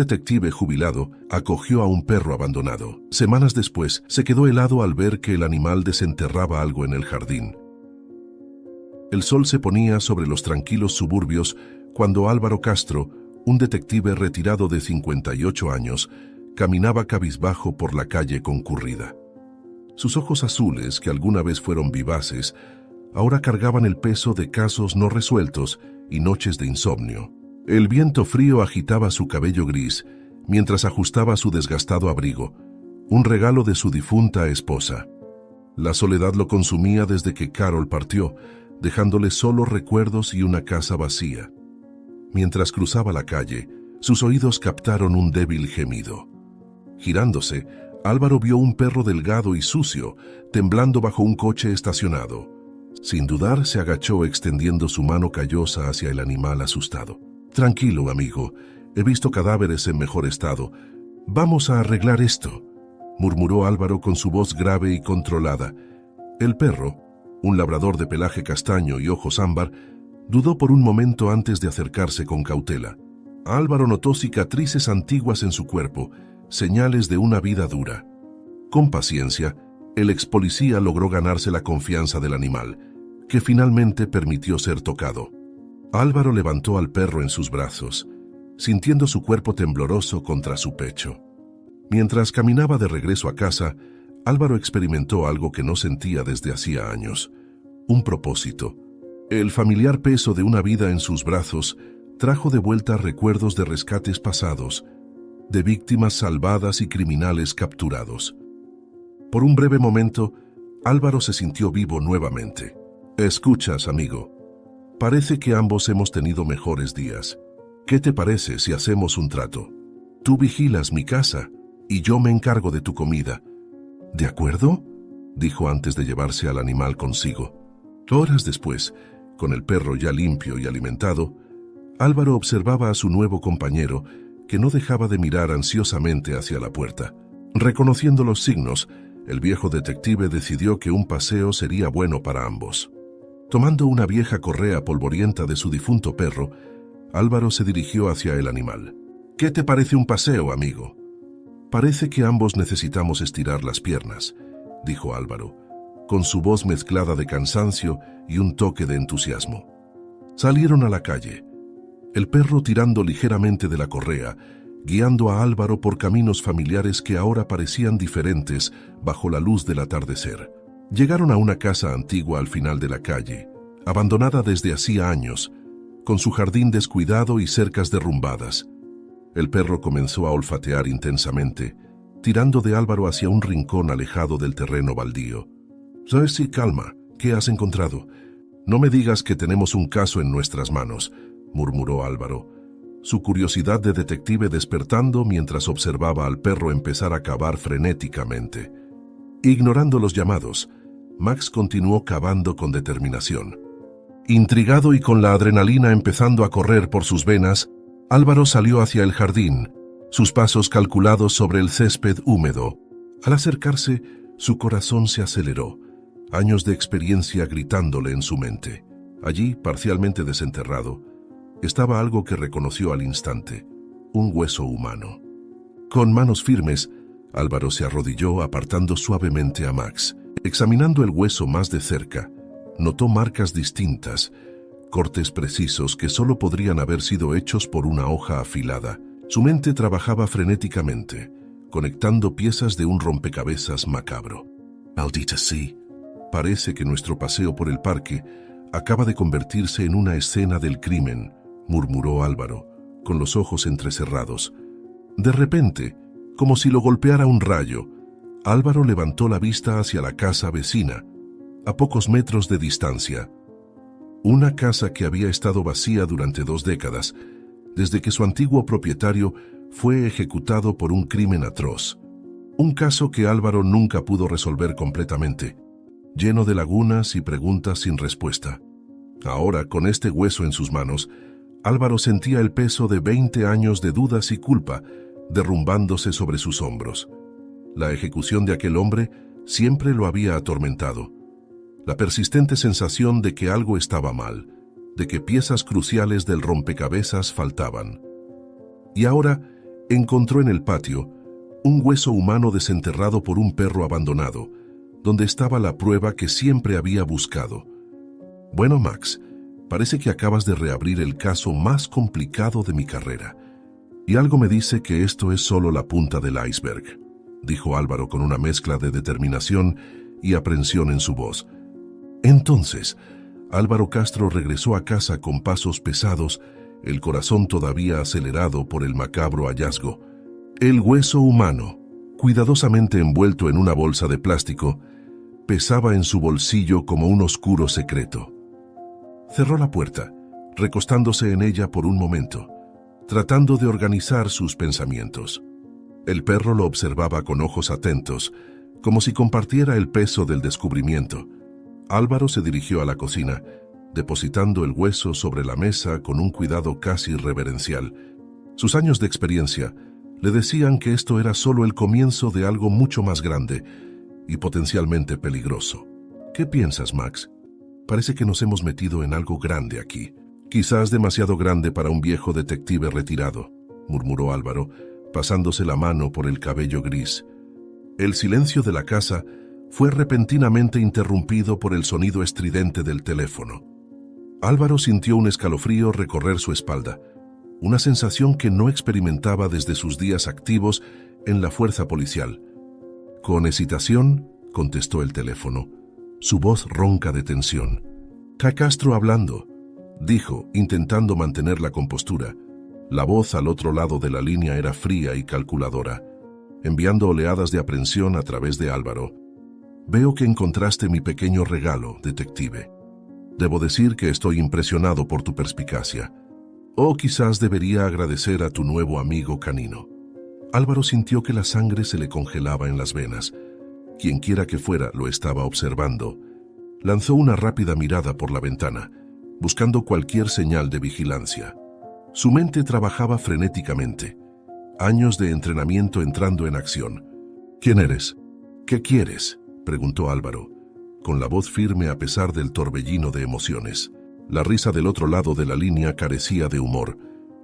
detective jubilado acogió a un perro abandonado. Semanas después, se quedó helado al ver que el animal desenterraba algo en el jardín. El sol se ponía sobre los tranquilos suburbios cuando Álvaro Castro, un detective retirado de 58 años, caminaba cabizbajo por la calle concurrida. Sus ojos azules, que alguna vez fueron vivaces, ahora cargaban el peso de casos no resueltos y noches de insomnio. El viento frío agitaba su cabello gris mientras ajustaba su desgastado abrigo, un regalo de su difunta esposa. La soledad lo consumía desde que Carol partió, dejándole solo recuerdos y una casa vacía. Mientras cruzaba la calle, sus oídos captaron un débil gemido. Girándose, Álvaro vio un perro delgado y sucio, temblando bajo un coche estacionado. Sin dudar, se agachó extendiendo su mano callosa hacia el animal asustado. «Tranquilo, amigo. He visto cadáveres en mejor estado. Vamos a arreglar esto», murmuró Álvaro con su voz grave y controlada. El perro, un labrador de pelaje castaño y ojos ámbar, dudó por un momento antes de acercarse con cautela. Álvaro notó cicatrices antiguas en su cuerpo, señales de una vida dura. Con paciencia, el ex policía logró ganarse la confianza del animal, que finalmente permitió ser tocado. Álvaro levantó al perro en sus brazos, sintiendo su cuerpo tembloroso contra su pecho. Mientras caminaba de regreso a casa, Álvaro experimentó algo que no sentía desde hacía años: un propósito. El familiar peso de una vida en sus brazos trajo de vuelta recuerdos de rescates pasados, de víctimas salvadas y criminales capturados. Por un breve momento, Álvaro se sintió vivo nuevamente. «Escuchas, amigo. Parece que ambos hemos tenido mejores días. ¿Qué te parece si hacemos un trato? Tú vigilas mi casa y yo me encargo de tu comida». «¿De acuerdo?», dijo antes de llevarse al animal consigo. Horas después, con el perro ya limpio y alimentado, Álvaro observaba a su nuevo compañero, que no dejaba de mirar ansiosamente hacia la puerta. Reconociendo los signos, el viejo detective decidió que un paseo sería bueno para ambos. Tomando una vieja correa polvorienta de su difunto perro, Álvaro se dirigió hacia el animal. «¿Qué te parece un paseo, amigo?» «Parece que ambos necesitamos estirar las piernas», dijo Álvaro, con su voz mezclada de cansancio y un toque de entusiasmo. Salieron a la calle, el perro tirando ligeramente de la correa, guiando a Álvaro por caminos familiares que ahora parecían diferentes bajo la luz del atardecer. Llegaron a una casa antigua al final de la calle, abandonada desde hacía años, con su jardín descuidado y cercas derrumbadas. El perro comenzó a olfatear intensamente, tirando de Álvaro hacia un rincón alejado del terreno baldío. «Sí, calma. ¿Qué has encontrado? No me digas que tenemos un caso en nuestras manos», murmuró Álvaro, su curiosidad de detective despertando mientras observaba al perro empezar a cavar frenéticamente. Ignorando los llamados, Max continuó cavando con determinación. Intrigado y con la adrenalina empezando a correr por sus venas, Álvaro salió hacia el jardín, sus pasos calculados sobre el césped húmedo. Al acercarse, su corazón se aceleró, años de experiencia gritándole en su mente. Allí, parcialmente desenterrado, estaba algo que reconoció al instante: un hueso humano. Con manos firmes, Álvaro se arrodilló apartando suavemente a Max. Examinando el hueso más de cerca, notó marcas distintas, cortes precisos que solo podrían haber sido hechos por una hoja afilada. Su mente trabajaba frenéticamente, conectando piezas de un rompecabezas macabro. «Maldita sí, parece que nuestro paseo por el parque acaba de convertirse en una escena del crimen», murmuró Álvaro, con los ojos entrecerrados. De repente, como si lo golpeara un rayo, Álvaro levantó la vista hacia la casa vecina, a pocos metros de distancia. Una casa que había estado vacía durante 2 décadas, desde que su antiguo propietario fue ejecutado por un crimen atroz. Un caso que Álvaro nunca pudo resolver completamente, lleno de lagunas y preguntas sin respuesta. Ahora, con este hueso en sus manos, Álvaro sentía el peso de 20 años de dudas y culpa derrumbándose sobre sus hombros. La ejecución de aquel hombre siempre lo había atormentado. La persistente sensación de que algo estaba mal, de que piezas cruciales del rompecabezas faltaban. Y ahora, encontró en el patio un hueso humano desenterrado por un perro abandonado, donde estaba la prueba que siempre había buscado. Bueno, Max, parece que acabas de reabrir el caso más complicado de mi carrera. Y algo me dice que esto es solo la punta del iceberg, dijo Álvaro con una mezcla de determinación y aprensión en su voz. Entonces, Álvaro Castro regresó a casa con pasos pesados, el corazón todavía acelerado por el macabro hallazgo. El hueso humano, cuidadosamente envuelto en una bolsa de plástico, pesaba en su bolsillo como un oscuro secreto. Cerró la puerta, recostándose en ella por un momento, tratando de organizar sus pensamientos. El perro lo observaba con ojos atentos, como si compartiera el peso del descubrimiento. Álvaro se dirigió a la cocina, depositando el hueso sobre la mesa con un cuidado casi reverencial. Sus años de experiencia le decían que esto era solo el comienzo de algo mucho más grande y potencialmente peligroso. ¿Qué piensas, Max? Parece que nos hemos metido en algo grande aquí. Quizás demasiado grande para un viejo detective retirado, murmuró Álvaro, pasándose la mano por el cabello gris. El silencio de la casa fue repentinamente interrumpido por el sonido estridente del teléfono. Álvaro sintió un escalofrío recorrer su espalda, una sensación que no experimentaba desde sus días activos en la fuerza policial. Con hesitación, contestó el teléfono, su voz ronca de tensión. Castro hablando, dijo, intentando mantener la compostura. La voz al otro lado de la línea era fría y calculadora, enviando oleadas de aprensión a través de Álvaro. Veo que encontraste mi pequeño regalo, detective. Debo decir que estoy impresionado por tu perspicacia. O quizás debería agradecer a tu nuevo amigo canino. Álvaro sintió que la sangre se le congelaba en las venas. Quienquiera que fuera lo estaba observando. Lanzó una rápida mirada por la ventana, buscando cualquier señal de vigilancia. Su mente trabajaba frenéticamente. Años de entrenamiento entrando en acción. ¿Quién eres? ¿Qué quieres?, preguntó Álvaro, con la voz firme a pesar del torbellino de emociones. La risa del otro lado de la línea carecía de humor.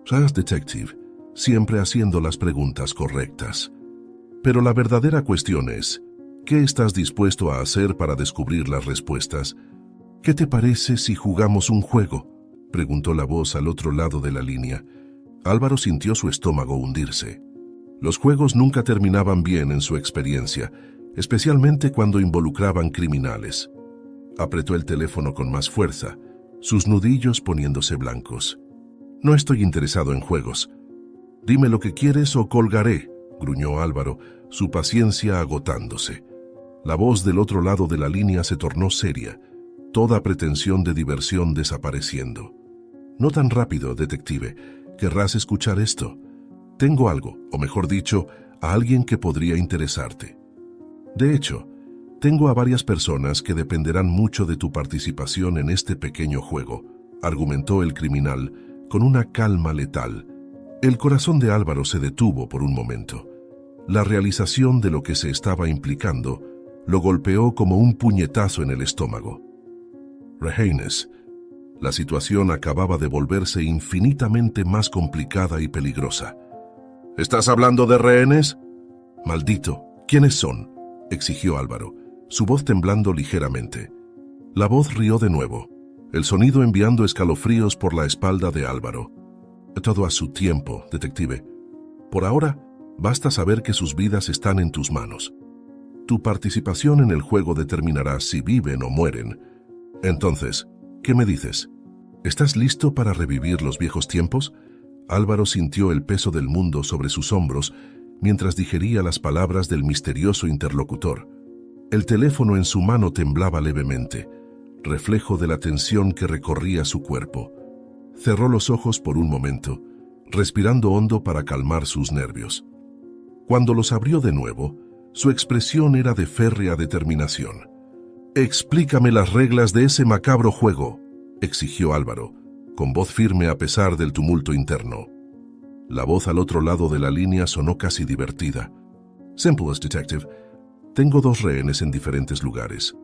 «Ras Detective, siempre haciendo las preguntas correctas. Pero la verdadera cuestión es, ¿qué estás dispuesto a hacer para descubrir las respuestas? ¿Qué te parece si jugamos un juego?», preguntó la voz al otro lado de la línea. Álvaro sintió su estómago hundirse. Los juegos nunca terminaban bien en su experiencia, especialmente cuando involucraban criminales. Apretó el teléfono con más fuerza, sus nudillos poniéndose blancos. «No estoy interesado en juegos. Dime lo que quieres o colgaré», gruñó Álvaro, su paciencia agotándose. La voz del otro lado de la línea se tornó seria, toda pretensión de diversión desapareciendo. «No tan rápido, detective. ¿Querrás escuchar esto? Tengo algo, o mejor dicho, a alguien que podría interesarte. De hecho, tengo a varias personas que dependerán mucho de tu participación en este pequeño juego», argumentó el criminal con una calma letal. El corazón de Álvaro se detuvo por un momento. La realización de lo que se estaba implicando lo golpeó como un puñetazo en el estómago. «Rehenes». La situación acababa de volverse infinitamente más complicada y peligrosa. «¿Estás hablando de rehenes?» «Maldito, ¿quiénes son?», exigió Álvaro, su voz temblando ligeramente. La voz rió de nuevo, el sonido enviando escalofríos por la espalda de Álvaro. «Todo a su tiempo, detective. Por ahora, basta saber que sus vidas están en tus manos. Tu participación en el juego determinará si viven o mueren. Entonces, ¿qué me dices? ¿Estás listo para revivir los viejos tiempos?» Álvaro sintió el peso del mundo sobre sus hombros mientras digería las palabras del misterioso interlocutor. El teléfono en su mano temblaba levemente, reflejo de la tensión que recorría su cuerpo. Cerró los ojos por un momento, respirando hondo para calmar sus nervios. Cuando los abrió de nuevo, su expresión era de férrea determinación. «Explícame las reglas de ese macabro juego», exigió Álvaro, con voz firme a pesar del tumulto interno. La voz al otro lado de la línea sonó casi divertida. «Simple as detective. Tengo 2 rehenes en diferentes lugares.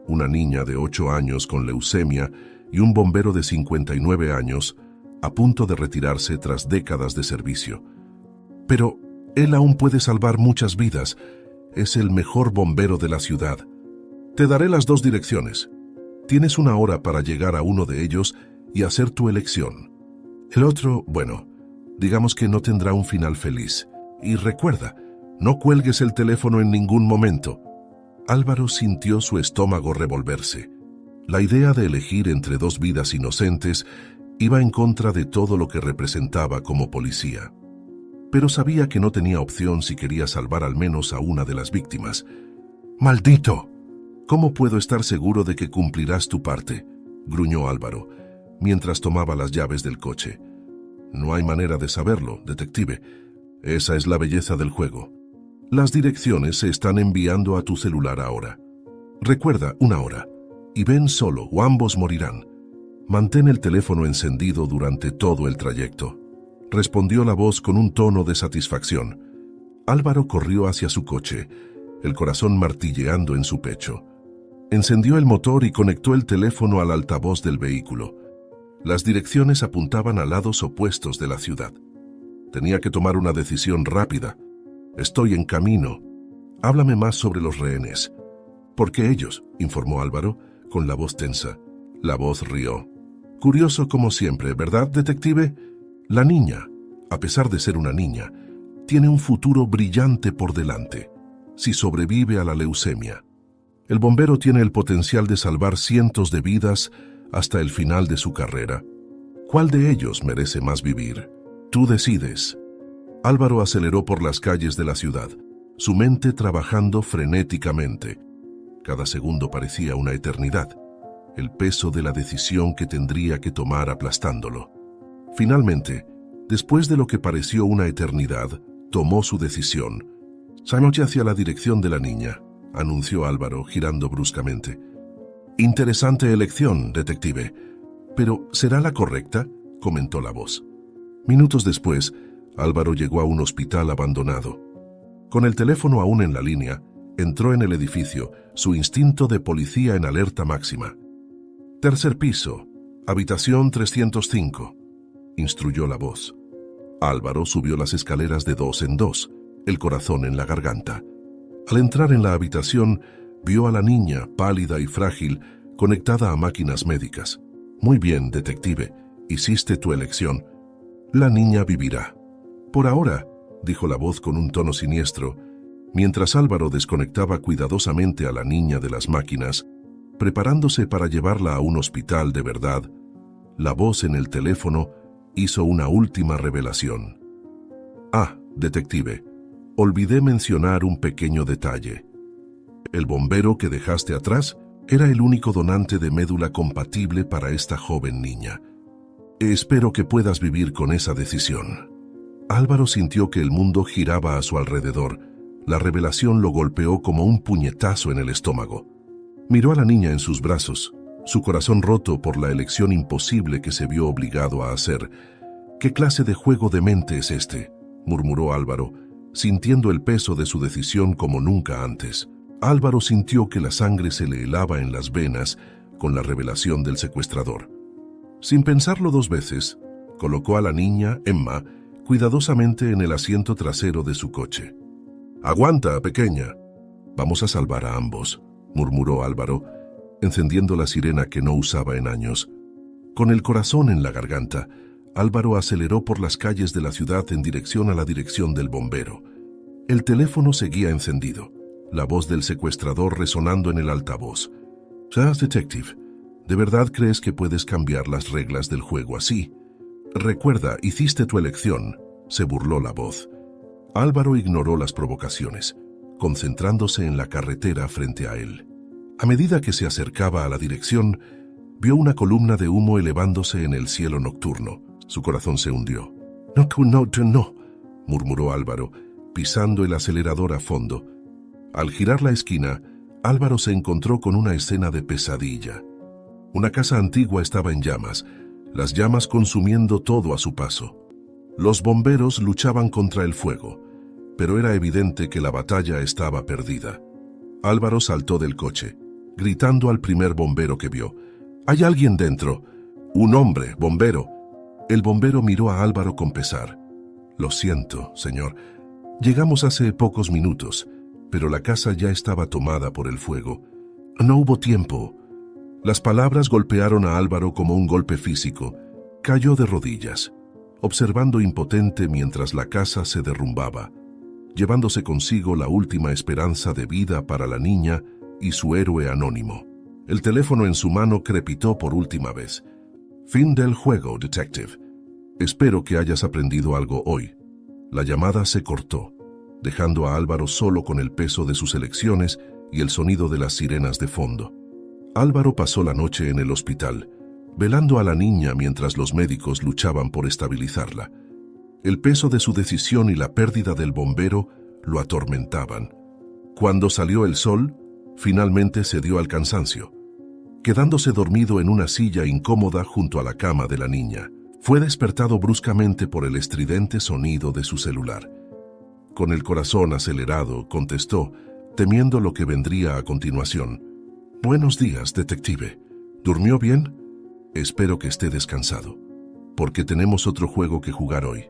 Una niña de 8 años con leucemia y un bombero de 59 años a punto de retirarse tras décadas de servicio. Pero, Él aún puede salvar muchas vidas. Es el mejor bombero de la ciudad. Te daré las 2 direcciones. Tienes 1 hora para llegar a uno de ellos y hacer tu elección. El otro, bueno, digamos que no tendrá un final feliz. Y recuerda, no cuelgues el teléfono en ningún momento. Álvaro sintió su estómago revolverse. La idea de elegir entre 2 vidas inocentes iba en contra de todo lo que representaba como policía. Pero sabía que no tenía opción si quería salvar al menos a una de las víctimas. ¡Maldito! ¿Cómo puedo estar seguro de que cumplirás tu parte?, gruñó Álvaro, mientras tomaba las llaves del coche. No hay manera de saberlo, detective. Esa es la belleza del juego. Las direcciones se están enviando a tu celular ahora. Recuerda, 1 hora. Y ven solo o ambos morirán. Mantén el teléfono encendido durante todo el trayecto. Respondió la voz con un tono de satisfacción. Álvaro corrió hacia su coche, el corazón martilleando en su pecho. Encendió el motor y conectó el teléfono al altavoz del vehículo. Las direcciones apuntaban a lados opuestos de la ciudad. Tenía que tomar una decisión rápida. Estoy en camino. Háblame más sobre los rehenes. Porque ellos, informó Álvaro, con la voz tensa. La voz rió. Curioso como siempre, ¿verdad, detective? La niña, a pesar de ser una niña, tiene un futuro brillante por delante, si sobrevive a la leucemia. El bombero tiene el potencial de salvar cientos de vidas hasta el final de su carrera. ¿Cuál de ellos merece más vivir? Tú decides. Álvaro aceleró por las calles de la ciudad, su mente trabajando frenéticamente. Cada segundo parecía una eternidad, el peso de la decisión que tendría que tomar aplastándolo. Finalmente, después de lo que pareció una eternidad, tomó su decisión. «Sámoche hacia la dirección de la niña», anunció Álvaro, girando bruscamente. «Interesante elección, detective. Pero, ¿será la correcta?», comentó la voz. Minutos después, Álvaro llegó a un hospital abandonado. Con el teléfono aún en la línea, entró en el edificio, su instinto de policía en alerta máxima. «Tercer piso, habitación 305», instruyó la voz. Álvaro subió las escaleras de 2 en 2, el corazón en la garganta. Al entrar en la habitación, vio a la niña, pálida y frágil, conectada a máquinas médicas. «Muy bien, detective, hiciste tu elección. La niña vivirá». «Por ahora», dijo la voz con un tono siniestro, mientras Álvaro desconectaba cuidadosamente a la niña de las máquinas, preparándose para llevarla a un hospital de verdad. La voz en el teléfono hizo una última revelación. «Ah, detective, olvidé mencionar un pequeño detalle. El bombero que dejaste atrás era el único donante de médula compatible para esta joven niña. Espero que puedas vivir con esa decisión». Álvaro sintió que el mundo giraba a su alrededor. La revelación lo golpeó como un puñetazo en el estómago. Miró a la niña en sus brazos, su corazón roto por la elección imposible que se vio obligado a hacer. «¿Qué clase de juego de mente es este?», murmuró Álvaro, sintiendo el peso de su decisión como nunca antes. Álvaro sintió que la sangre se le helaba en las venas con la revelación del secuestrador. Sin pensarlo 2 veces, colocó a la niña, Emma, cuidadosamente en el asiento trasero de su coche. «Aguanta, pequeña. Vamos a salvar a ambos», murmuró Álvaro, encendiendo la sirena que no usaba en años. Con el corazón en la garganta, Álvaro aceleró por las calles de la ciudad en dirección a la dirección del bombero. El teléfono seguía encendido, la voz del secuestrador resonando en el altavoz. «Charles Detective, ¿de verdad crees que puedes cambiar las reglas del juego así? Recuerda, hiciste tu elección», se burló la voz. Álvaro ignoró las provocaciones, concentrándose en la carretera frente a él. A medida que se acercaba a la dirección, vio una columna de humo elevándose en el cielo nocturno. Su corazón se hundió. No, murmuró Álvaro, pisando el acelerador a fondo. Al girar la esquina, Álvaro se encontró con una escena de pesadilla. Una casa antigua estaba en llamas, las llamas consumiendo todo a su paso. Los bomberos luchaban contra el fuego, pero era evidente que la batalla estaba perdida. Álvaro saltó del coche, gritando al primer bombero que vio. «¡Hay alguien dentro! ¡Un hombre, bombero!». El bombero miró a Álvaro con pesar. «Lo siento, señor. Llegamos hace pocos minutos, pero la casa ya estaba tomada por el fuego. No hubo tiempo. Las palabras golpearon a Álvaro como un golpe físico. Cayó de rodillas, observando impotente mientras la casa se derrumbaba, llevándose consigo la última esperanza de vida para la niña y su héroe anónimo. El teléfono en su mano crepitó por última vez. Fin del juego, detective. Espero que hayas aprendido algo hoy. La llamada se cortó, dejando a Álvaro solo con el peso de sus elecciones y el sonido de las sirenas de fondo. Álvaro pasó la noche en el hospital, velando a la niña mientras los médicos luchaban por estabilizarla. El peso de su decisión y la pérdida del bombero lo atormentaban. Cuando salió el sol, finalmente cedió al cansancio, quedándose dormido en una silla incómoda junto a la cama de la niña. Fue despertado bruscamente por el estridente sonido de su celular. Con el corazón acelerado, contestó, temiendo lo que vendría a continuación. Buenos días, detective. ¿Durmió bien? Espero que esté descansado, porque tenemos otro juego que jugar hoy.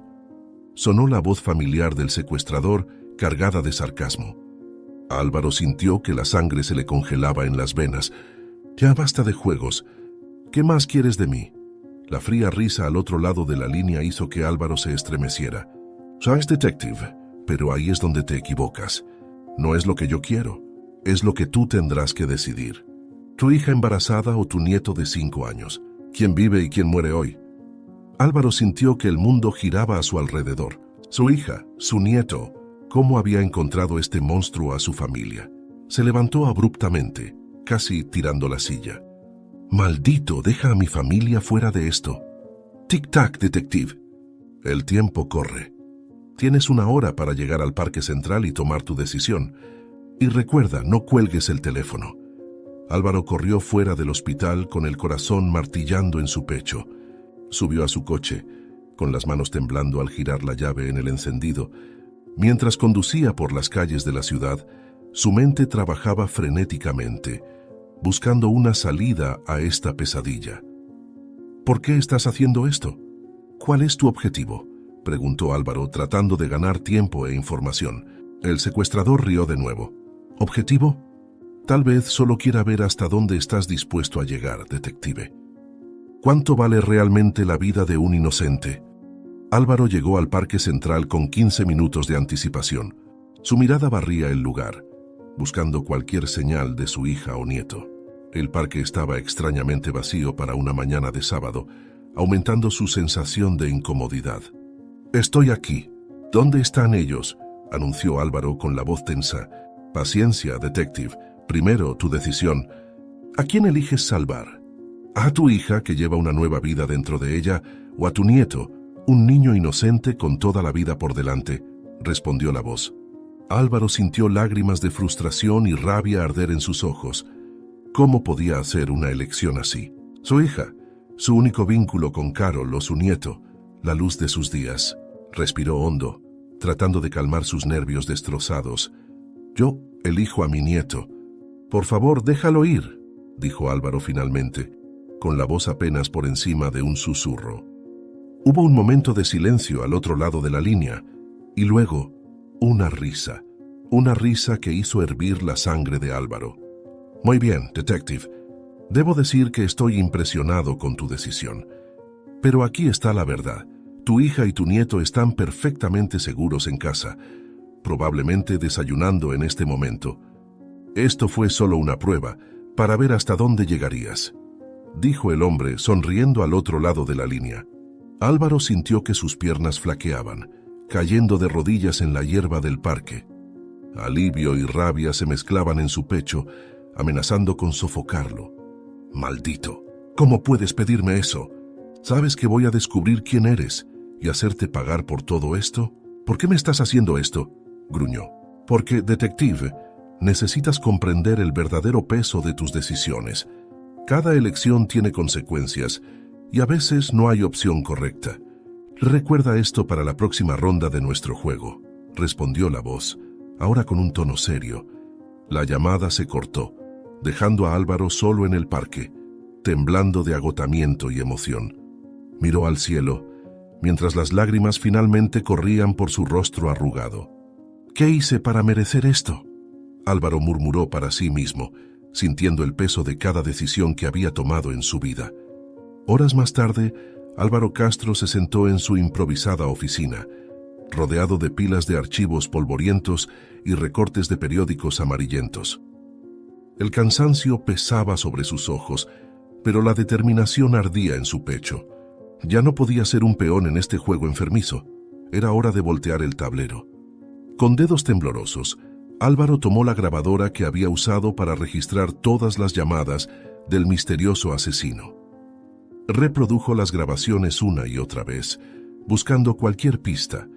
Sonó la voz familiar del secuestrador, cargada de sarcasmo. Álvaro sintió que la sangre se le congelaba en las venas. Ya basta de juegos. ¿Qué más quieres de mí? La fría risa al otro lado de la línea hizo que Álvaro se estremeciera. Sabes, detective, pero ahí es donde te equivocas. No es lo que yo quiero, es lo que tú tendrás que decidir. Tu hija embarazada o tu nieto de 5 años. ¿Quién vive y quién muere hoy? Álvaro sintió que el mundo giraba a su alrededor. Su hija, su nieto. ¿Cómo había encontrado este monstruo a su familia? Se levantó abruptamente, casi tirando la silla. Maldito, deja a mi familia fuera de esto. Tic-tac, detective. El tiempo corre. Tienes 1 hora para llegar al Parque Central y tomar tu decisión. Y recuerda, no cuelgues el teléfono. Álvaro corrió fuera del hospital con el corazón martillando en su pecho. Subió a su coche, con las manos temblando al girar la llave en el encendido. Mientras conducía por las calles de la ciudad, su mente trabajaba frenéticamente, buscando una salida a esta pesadilla. ¿Por qué estás haciendo esto? ¿Cuál es tu objetivo?, preguntó Álvaro, tratando de ganar tiempo e información. El secuestrador rió de nuevo. ¿Objetivo? Tal vez solo quiera ver hasta dónde estás dispuesto a llegar, detective. ¿Cuánto vale realmente la vida de un inocente? Álvaro llegó al Parque Central con 15 minutos de anticipación. Su mirada barría el lugar, buscando cualquier señal de su hija o nieto. El parque estaba extrañamente vacío para una mañana de sábado, aumentando su sensación de incomodidad. «Estoy aquí. ¿Dónde están ellos?», anunció Álvaro con la voz tensa. «Paciencia, detective. Primero, tu decisión. ¿A quién eliges salvar? ¿A tu hija, que lleva una nueva vida dentro de ella, o a tu nieto, un niño inocente con toda la vida por delante?», respondió la voz. Álvaro sintió lágrimas de frustración y rabia arder en sus ojos. ¿Cómo podía hacer una elección así? Su hija, su único vínculo con Carol o su nieto, la luz de sus días. Respiró hondo, tratando de calmar sus nervios destrozados. «Yo elijo a mi nieto. Por favor, déjalo ir», dijo Álvaro finalmente, con la voz apenas por encima de un susurro. Hubo un momento de silencio al otro lado de la línea, y luego una risa que hizo hervir la sangre de Álvaro. «Muy bien, detective. Debo decir que estoy impresionado con tu decisión. Pero aquí está la verdad. Tu hija y tu nieto están perfectamente seguros en casa, probablemente desayunando en este momento. Esto fue solo una prueba, para ver hasta dónde llegarías», dijo el hombre, sonriendo al otro lado de la línea. Álvaro sintió que sus piernas flaqueaban, cayendo de rodillas en la hierba del parque. Alivio y rabia se mezclaban en su pecho, amenazando con sofocarlo. «Maldito, ¿cómo puedes pedirme eso? ¿Sabes que voy a descubrir quién eres y hacerte pagar por todo esto? ¿Por qué me estás haciendo esto?», gruñó. «Porque, detective, necesitas comprender el verdadero peso de tus decisiones. Cada elección tiene consecuencias y a veces no hay opción correcta. Recuerda esto para la próxima ronda de nuestro juego», respondió la voz, ahora con un tono serio. La llamada se cortó, dejando a Álvaro solo en el parque, temblando de agotamiento y emoción. Miró al cielo, mientras las lágrimas finalmente corrían por su rostro arrugado. ¿Qué hice para merecer esto? Álvaro murmuró para sí mismo, sintiendo el peso de cada decisión que había tomado en su vida. Horas más tarde, Álvaro Castro se sentó en su improvisada oficina, rodeado de pilas de archivos polvorientos y recortes de periódicos amarillentos. El cansancio pesaba sobre sus ojos, pero la determinación ardía en su pecho. Ya no podía ser un peón en este juego enfermizo. Era hora de voltear el tablero. Con dedos temblorosos, Álvaro tomó la grabadora que había usado para registrar todas las llamadas del misterioso asesino. Reprodujo las grabaciones una y otra vez, buscando cualquier pista,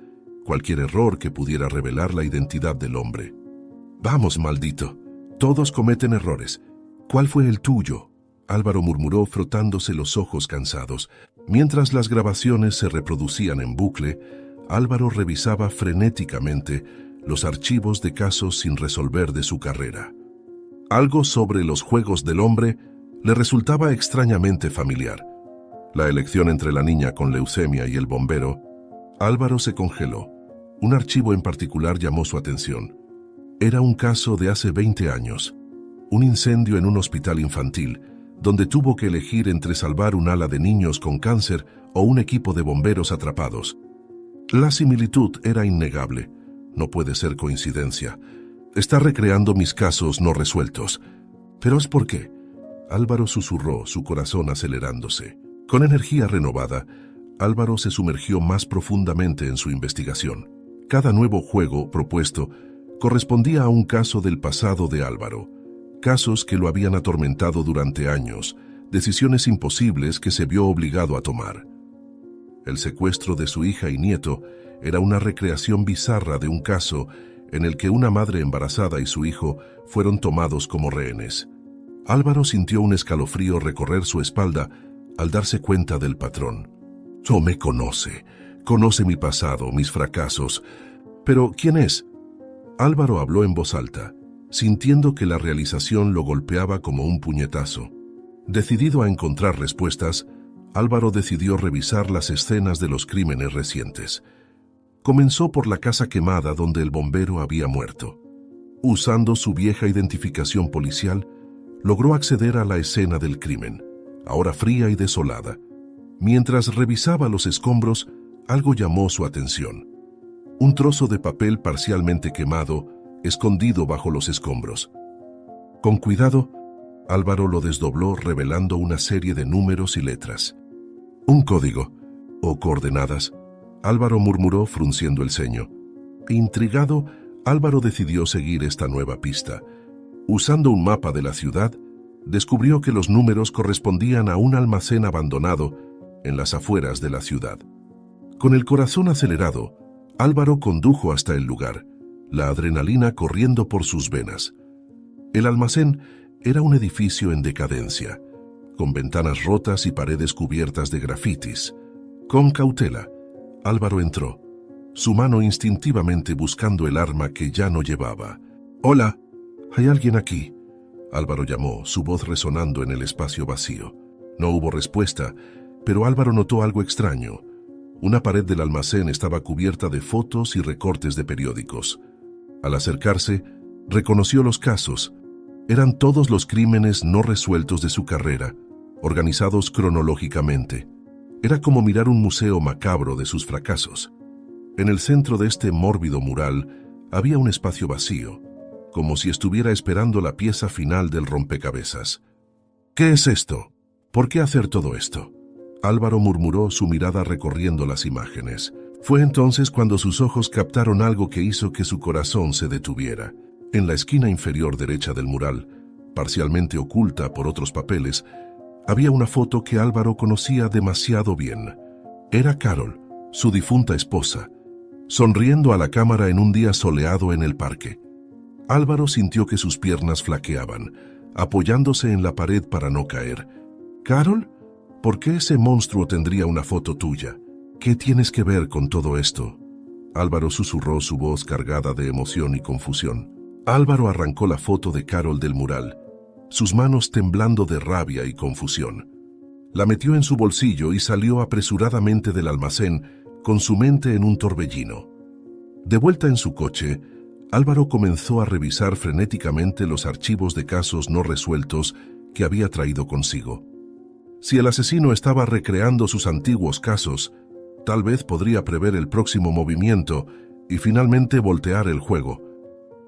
cualquier error que pudiera revelar la identidad del hombre. «Vamos, maldito. Todos cometen errores. ¿Cuál fue el tuyo?», Álvaro murmuró frotándose los ojos cansados. Mientras las grabaciones se reproducían en bucle, Álvaro revisaba frenéticamente los archivos de casos sin resolver de su carrera. Algo sobre los juegos del hombre le resultaba extrañamente familiar. La elección entre la niña con leucemia y el bombero. Álvaro se congeló. Un archivo en particular llamó su atención. Era un caso de hace 20 años. Un incendio en un hospital infantil, donde tuvo que elegir entre salvar un ala de niños con cáncer o un equipo de bomberos atrapados. La similitud era innegable. No puede ser coincidencia. Está recreando mis casos no resueltos. ¿Pero es por qué? Álvaro susurró, su corazón acelerándose. Con energía renovada, Álvaro se sumergió más profundamente en su investigación. Cada nuevo juego propuesto correspondía a un caso del pasado de Álvaro. Casos que lo habían atormentado durante años, decisiones imposibles que se vio obligado a tomar. El secuestro de su hija y nieto era una recreación bizarra de un caso en el que una madre embarazada y su hijo fueron tomados como rehenes. Álvaro sintió un escalofrío recorrer su espalda al darse cuenta del patrón. «No me conoce mi pasado, mis fracasos. Pero, ¿quién es?». Álvaro habló en voz alta, sintiendo que la realización lo golpeaba como un puñetazo. Decidido a encontrar respuestas, Álvaro decidió revisar las escenas de los crímenes recientes. Comenzó por la casa quemada donde el bombero había muerto. Usando su vieja identificación policial, logró acceder a la escena del crimen, ahora fría y desolada. Mientras revisaba los escombros, algo llamó su atención. Un trozo de papel parcialmente quemado, escondido bajo los escombros. Con cuidado, Álvaro lo desdobló revelando una serie de números y letras. «Un código, o coordenadas», Álvaro murmuró frunciendo el ceño. Intrigado, Álvaro decidió seguir esta nueva pista. Usando un mapa de la ciudad, descubrió que los números correspondían a un almacén abandonado en las afueras de la ciudad. Con el corazón acelerado, Álvaro condujo hasta el lugar, la adrenalina corriendo por sus venas. El almacén era un edificio en decadencia, con ventanas rotas y paredes cubiertas de grafitis. Con cautela, Álvaro entró, su mano instintivamente buscando el arma que ya no llevaba. «Hola, ¿hay alguien aquí?», Álvaro llamó, su voz resonando en el espacio vacío. No hubo respuesta, pero Álvaro notó algo extraño. Una pared del almacén estaba cubierta de fotos y recortes de periódicos. Al acercarse, reconoció los casos. Eran todos los crímenes no resueltos de su carrera, organizados cronológicamente. Era como mirar un museo macabro de sus fracasos. En el centro de este mórbido mural había un espacio vacío, como si estuviera esperando la pieza final del rompecabezas. «¿Qué es esto? ¿Por qué hacer todo esto?», Álvaro murmuró, su mirada recorriendo las imágenes. Fue entonces cuando sus ojos captaron algo que hizo que su corazón se detuviera. En la esquina inferior derecha del mural, parcialmente oculta por otros papeles, había una foto que Álvaro conocía demasiado bien. Era Carol, su difunta esposa, sonriendo a la cámara en un día soleado en el parque. Álvaro sintió que sus piernas flaqueaban, apoyándose en la pared para no caer. «¿Carol? ¿Por qué ese monstruo tendría una foto tuya? ¿Qué tienes que ver con todo esto?», Álvaro susurró, su voz cargada de emoción y confusión. Álvaro arrancó la foto de Carol del mural, sus manos temblando de rabia y confusión. La metió en su bolsillo y salió apresuradamente del almacén con su mente en un torbellino. De vuelta en su coche, Álvaro comenzó a revisar frenéticamente los archivos de casos no resueltos que había traído consigo. Si el asesino estaba recreando sus antiguos casos, tal vez podría prever el próximo movimiento y finalmente voltear el juego.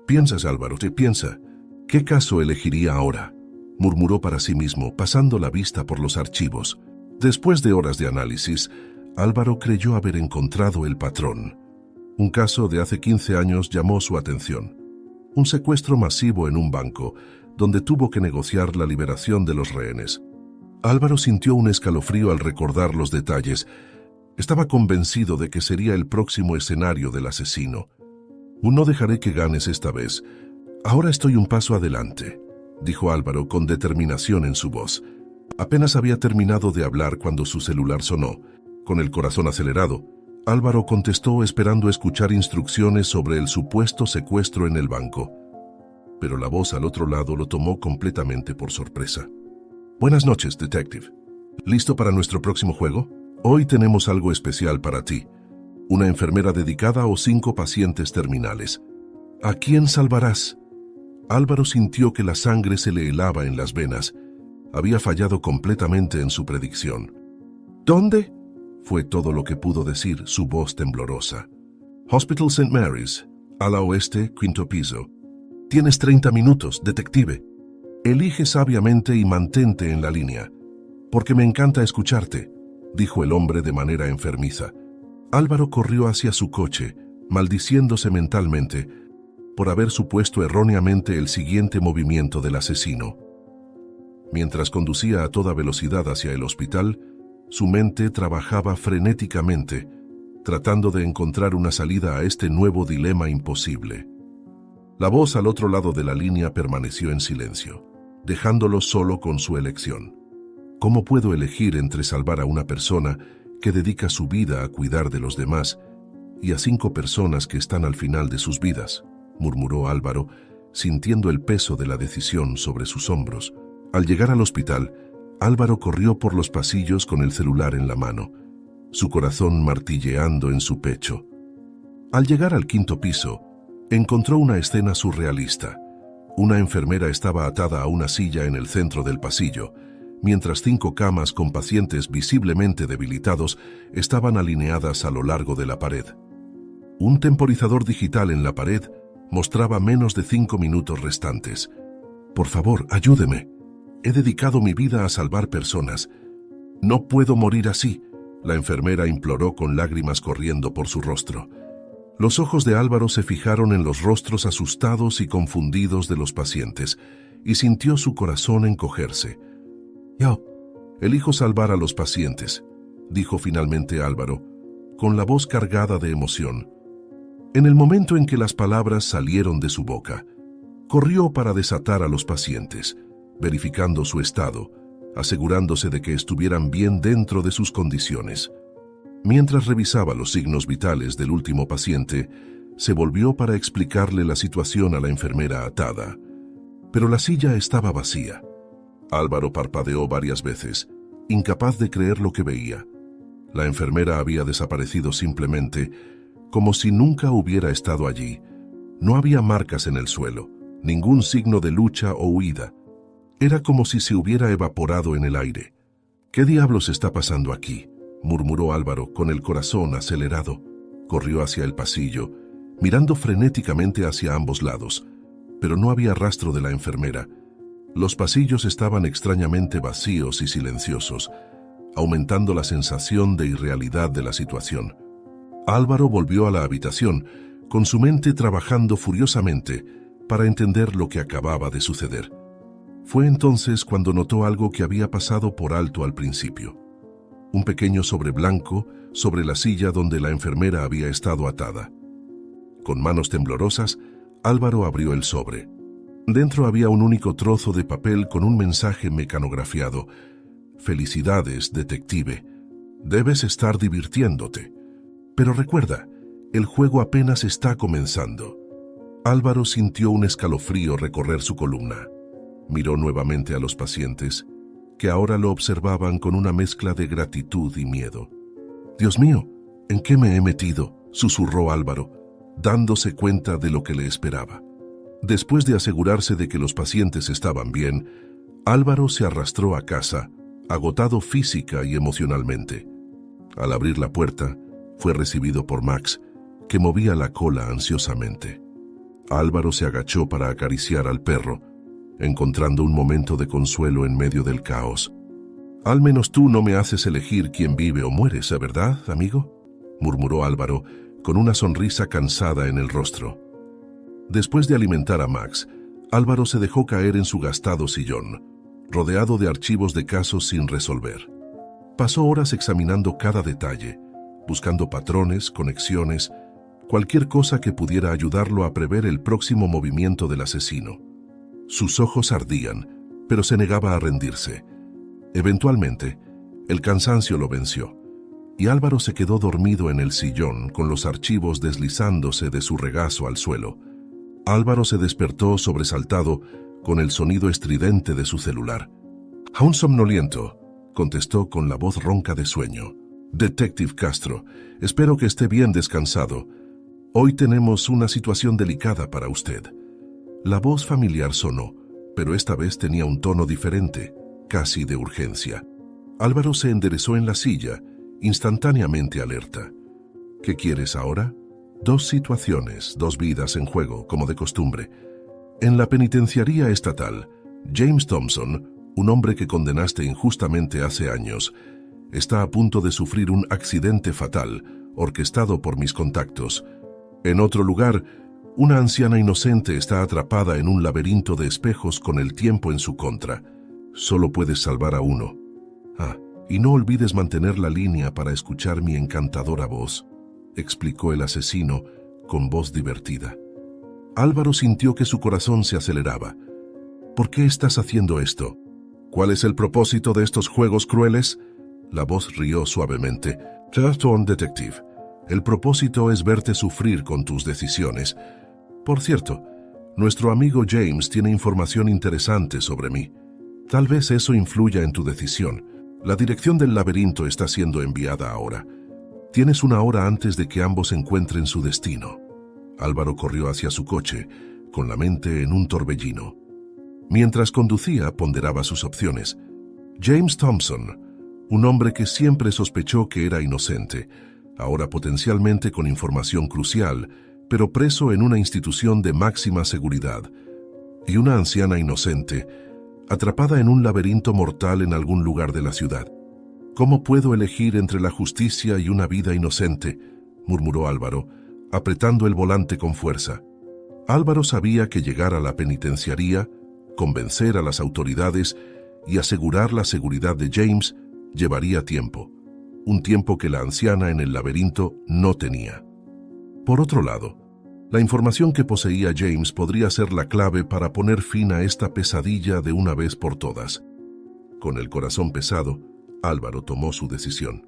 «Piensas, Álvaro, piensa. ¿Qué caso elegiría ahora?», murmuró para sí mismo, pasando la vista por los archivos. Después de horas de análisis, Álvaro creyó haber encontrado el patrón. Un caso de hace 15 años llamó su atención. Un secuestro masivo en un banco, donde tuvo que negociar la liberación de los rehenes. Álvaro sintió un escalofrío al recordar los detalles. Estaba convencido de que sería el próximo escenario del asesino. «No dejaré que ganes esta vez. Ahora estoy un paso adelante», dijo Álvaro con determinación en su voz. Apenas había terminado de hablar cuando su celular sonó. Con el corazón acelerado, Álvaro contestó esperando escuchar instrucciones sobre el supuesto secuestro en el banco. Pero la voz al otro lado lo tomó completamente por sorpresa. «Buenas noches, detective. ¿Listo para nuestro próximo juego? Hoy tenemos algo especial para ti. Una enfermera dedicada o 5 pacientes terminales. ¿A quién salvarás?». Álvaro sintió que la sangre se le helaba en las venas. Había fallado completamente en su predicción. «¿Dónde?», fue todo lo que pudo decir, su voz temblorosa. «Hospital St. Mary's, ala oeste, 5º piso. Tienes 30 minutos, detective. Elige sabiamente y mantente en la línea, porque me encanta escucharte», dijo el hombre de manera enfermiza. Álvaro corrió hacia su coche, maldiciéndose mentalmente por haber supuesto erróneamente el siguiente movimiento del asesino. Mientras conducía a toda velocidad hacia el hospital, su mente trabajaba frenéticamente, tratando de encontrar una salida a este nuevo dilema imposible. La voz al otro lado de la línea permaneció en silencio, dejándolo solo con su elección. «¿Cómo puedo elegir entre salvar a una persona que dedica su vida a cuidar de los demás y a 5 personas que están al final de sus vidas?», murmuró Álvaro, sintiendo el peso de la decisión sobre sus hombros. Al llegar al hospital, Álvaro corrió por los pasillos con el celular en la mano, su corazón martilleando en su pecho. Al llegar al 5º piso, encontró una escena surrealista. Una enfermera estaba atada a una silla en el centro del pasillo, mientras 5 camas con pacientes visiblemente debilitados estaban alineadas a lo largo de la pared. Un temporizador digital en la pared mostraba menos de 5 minutos restantes. «Por favor, ayúdeme. He dedicado mi vida a salvar personas. No puedo morir así», la enfermera imploró con lágrimas corriendo por su rostro. Los ojos de Álvaro se fijaron en los rostros asustados y confundidos de los pacientes, y sintió su corazón encogerse. «Yo elijo salvar a los pacientes», dijo finalmente Álvaro, con la voz cargada de emoción. En el momento en que las palabras salieron de su boca, corrió para desatar a los pacientes, verificando su estado, asegurándose de que estuvieran bien dentro de sus condiciones. Mientras revisaba los signos vitales del último paciente, se volvió para explicarle la situación a la enfermera atada. Pero la silla estaba vacía. Álvaro parpadeó varias veces, incapaz de creer lo que veía. La enfermera había desaparecido simplemente, como si nunca hubiera estado allí. No había marcas en el suelo, ningún signo de lucha o huida. Era como si se hubiera evaporado en el aire. «¿Qué diablos está pasando aquí?», murmuró Álvaro con el corazón acelerado. Corrió hacia el pasillo, mirando frenéticamente hacia ambos lados, pero no había rastro de la enfermera. Los pasillos estaban extrañamente vacíos y silenciosos, aumentando la sensación de irrealidad de la situación. Álvaro volvió a la habitación, con su mente trabajando furiosamente para entender lo que acababa de suceder. Fue entonces cuando notó algo que había pasado por alto al principio. Un pequeño sobre blanco sobre la silla donde la enfermera había estado atada. Con manos temblorosas, Álvaro abrió el sobre. Dentro había un único trozo de papel con un mensaje mecanografiado. «Felicidades, detective. Debes estar divirtiéndote. Pero recuerda, el juego apenas está comenzando». Álvaro sintió un escalofrío recorrer su columna. Miró nuevamente a los pacientes, que ahora lo observaban con una mezcla de gratitud y miedo. «Dios mío, ¿en qué me he metido?», susurró Álvaro. dándose cuenta de lo que le esperaba. Después de asegurarse de que los pacientes estaban bien, Álvaro se arrastró a casa, agotado física y emocionalmente. Al abrir la puerta, fue recibido por Max, que movía la cola ansiosamente. Álvaro se agachó para acariciar al perro, encontrando un momento de consuelo en medio del caos. «Al menos tú no me haces elegir quién vive o muere, ¿verdad, amigo?», murmuró Álvaro, con una sonrisa cansada en el rostro. Después de alimentar a Max, Álvaro se dejó caer en su gastado sillón, rodeado de archivos de casos sin resolver. Pasó horas examinando cada detalle, buscando patrones, conexiones, cualquier cosa que pudiera ayudarlo a prever el próximo movimiento del asesino. Sus ojos ardían, pero se negaba a rendirse. Eventualmente, el cansancio lo venció, y Álvaro se quedó dormido en el sillón con los archivos deslizándose de su regazo al suelo. Álvaro se despertó sobresaltado con el sonido estridente de su celular. «Aún somnoliento», contestó con la voz ronca de sueño. «Detective Castro, espero que esté bien descansado. Hoy tenemos una situación delicada para usted». La voz familiar sonó, pero esta vez tenía un tono diferente, casi de urgencia. Álvaro se enderezó en la silla, instantáneamente alerta. «¿Qué quieres ahora?» «Dos situaciones, dos vidas en juego, como de costumbre. En la penitenciaría estatal, James Thompson, un hombre que condenaste injustamente hace años, está a punto de sufrir un accidente fatal, orquestado por mis contactos. En otro lugar, una anciana inocente está atrapada en un laberinto de espejos con el tiempo en su contra. Solo puedes salvar a uno. Y no olvides mantener la línea para escuchar mi encantadora voz», explicó el asesino con voz divertida. Álvaro sintió que su corazón se aceleraba. «¿Por qué estás haciendo esto? ¿Cuál es el propósito de estos juegos crueles?». La voz rió suavemente. «Turton Detective, el propósito es verte sufrir con tus decisiones. Por cierto, nuestro amigo James tiene información interesante sobre mí. Tal vez eso influya en tu decisión. La dirección del laberinto está siendo enviada ahora. Tienes una hora antes de que ambos encuentren su destino». Álvaro corrió hacia su coche, con la mente en un torbellino. Mientras conducía, ponderaba sus opciones. James Thompson, un hombre que siempre sospechó que era inocente, ahora potencialmente con información crucial, pero preso en una institución de máxima seguridad. Y una anciana inocente, atrapada en un laberinto mortal en algún lugar de la ciudad. «¿Cómo puedo elegir entre la justicia y una vida inocente?», murmuró Álvaro, apretando el volante con fuerza. Álvaro sabía que llegar a la penitenciaría, convencer a las autoridades y asegurar la seguridad de James llevaría tiempo, un tiempo que la anciana en el laberinto no tenía. Por otro lado, la información que poseía James podría ser la clave para poner fin a esta pesadilla de una vez por todas. Con el corazón pesado, Álvaro tomó su decisión.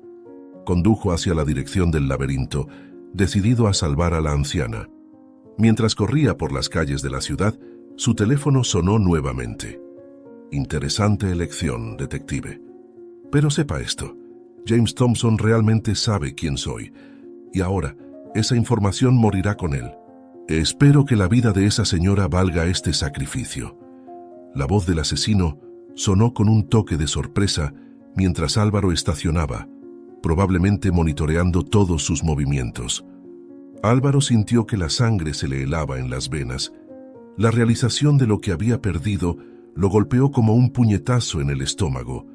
Condujo hacia la dirección del laberinto, decidido a salvar a la anciana. Mientras corría por las calles de la ciudad, su teléfono sonó nuevamente. «Interesante elección, detective. Pero sepa esto, James Thompson realmente sabe quién soy, y ahora esa información morirá con él. Espero que la vida de esa señora valga este sacrificio». La voz del asesino sonó con un toque de sorpresa mientras Álvaro estacionaba, probablemente monitoreando todos sus movimientos. Álvaro sintió que la sangre se le helaba en las venas. La realización de lo que había perdido lo golpeó como un puñetazo en el estómago.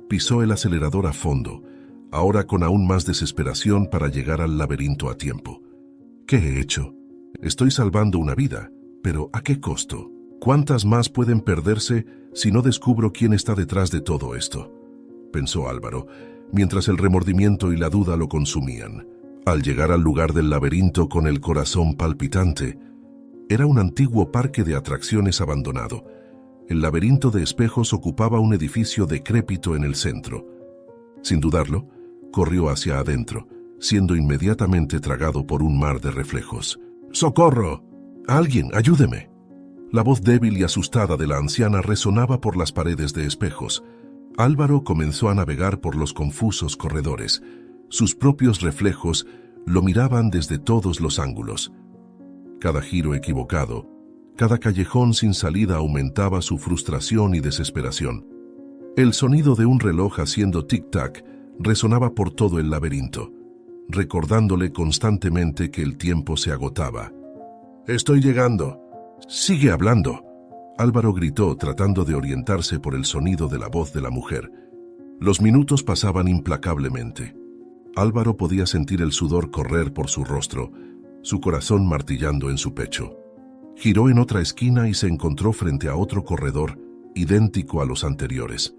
Pisó el acelerador a fondo, ahora con aún más desesperación para llegar al laberinto a tiempo. ¿Qué he hecho? Estoy salvando una vida, pero ¿a qué costo? ¿Cuántas más pueden perderse si no descubro quién está detrás de todo esto?, pensó Álvaro, mientras el remordimiento y la duda lo consumían. Al llegar al lugar del laberinto con el corazón palpitante, era un antiguo parque de atracciones abandonado. El laberinto de espejos ocupaba un edificio decrépito en el centro. Sin dudarlo, corrió hacia adentro, siendo inmediatamente tragado por un mar de reflejos. ¡Socorro! ¡Alguien, ayúdeme! La voz débil y asustada de la anciana resonaba por las paredes de espejos. Álvaro comenzó a navegar por los confusos corredores. Sus propios reflejos Lo miraban desde todos los ángulos. Cada giro equivocado, cada callejón sin salida aumentaba su frustración y desesperación. El sonido de un reloj haciendo tic-tac resonaba por todo el laberinto, recordándole constantemente que el tiempo se agotaba. «Estoy llegando». «Sigue hablando», Álvaro gritó tratando de orientarse por el sonido de la voz de la mujer. Los minutos pasaban implacablemente. Álvaro podía sentir el sudor correr por su rostro, su corazón martillando en su pecho. Giró en otra esquina y se encontró frente a otro corredor, idéntico a los anteriores.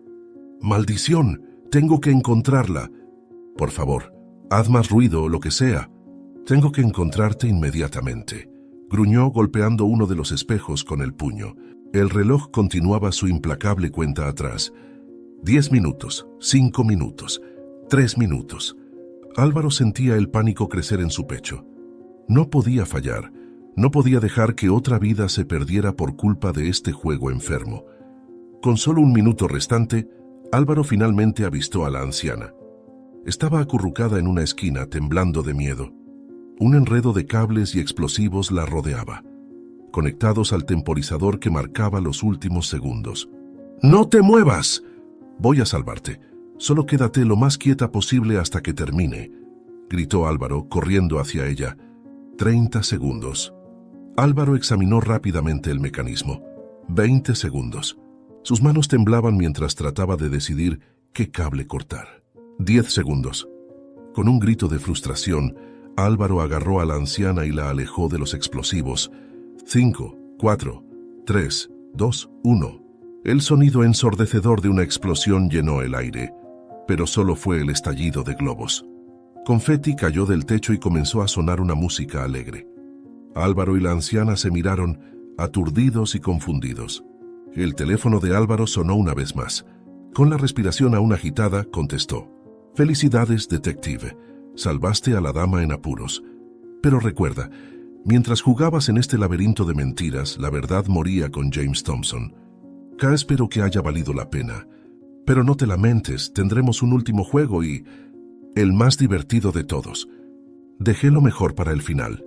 «¡Maldición! Tengo que encontrarla! Por favor, haz más ruido o lo que sea. Tengo que encontrarte inmediatamente», gruñó golpeando uno de los espejos con el puño. El reloj continuaba su implacable cuenta atrás. 10 minutos, 5 minutos, 3 minutos. Álvaro sentía el pánico crecer en su pecho. No podía fallar, no podía dejar que otra vida se perdiera por culpa de este juego enfermo. Con solo un minuto restante, Álvaro finalmente avistó a la anciana. Estaba acurrucada en una esquina, temblando de miedo. Un enredo de cables y explosivos la rodeaba, conectados al temporizador que marcaba los últimos segundos. «¡No te muevas! Voy a salvarte. Solo quédate lo más quieta posible hasta que termine», gritó Álvaro, corriendo hacia ella. 30 segundos. Álvaro examinó rápidamente el mecanismo. 20 segundos. Sus manos temblaban mientras trataba de decidir qué cable cortar. 10 segundos. Con un grito de frustración, Álvaro agarró a la anciana y la alejó de los explosivos. 5, 4, 3, 2, 1. El sonido ensordecedor de una explosión llenó el aire, pero solo fue el estallido de globos. Confeti cayó del techo y comenzó a sonar una música alegre. Álvaro y la anciana se miraron, aturdidos y confundidos. El teléfono de Álvaro sonó una vez más. Con la respiración aún agitada, contestó. «Felicidades, detective. Salvaste a la dama en apuros. Pero recuerda, mientras jugabas en este laberinto de mentiras, la verdad moría con James Thompson. Espero que haya valido la pena. Pero no te lamentes, tendremos un último juego y... el más divertido de todos. Dejé lo mejor para el final».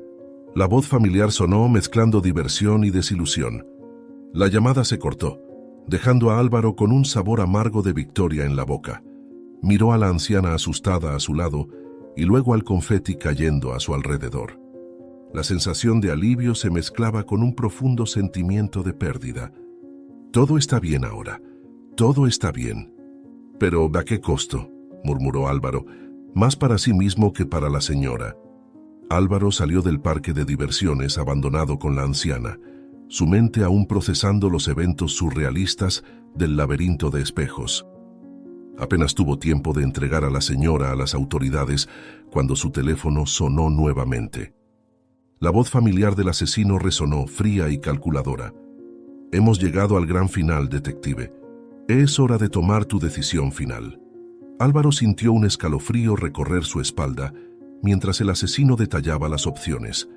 La voz familiar sonó mezclando diversión y desilusión. La llamada se cortó, dejando a Álvaro con un sabor amargo de victoria en la boca. Miró a la anciana asustada a su lado y luego al confeti cayendo a su alrededor. La sensación de alivio se mezclaba con un profundo sentimiento de pérdida. «Todo está bien ahora. Todo está bien». «¿Pero a qué costo?», murmuró Álvaro, más para sí mismo que para la señora. Álvaro salió del parque de diversiones abandonado con la anciana, su mente aún procesando los eventos surrealistas del laberinto de espejos. Apenas tuvo tiempo de entregar a la señora a las autoridades cuando su teléfono sonó nuevamente. La voz familiar del asesino resonó fría y calculadora. «Hemos llegado al gran final, detective. Es hora de tomar tu decisión final». Álvaro sintió un escalofrío recorrer su espalda mientras el asesino detallaba las opciones: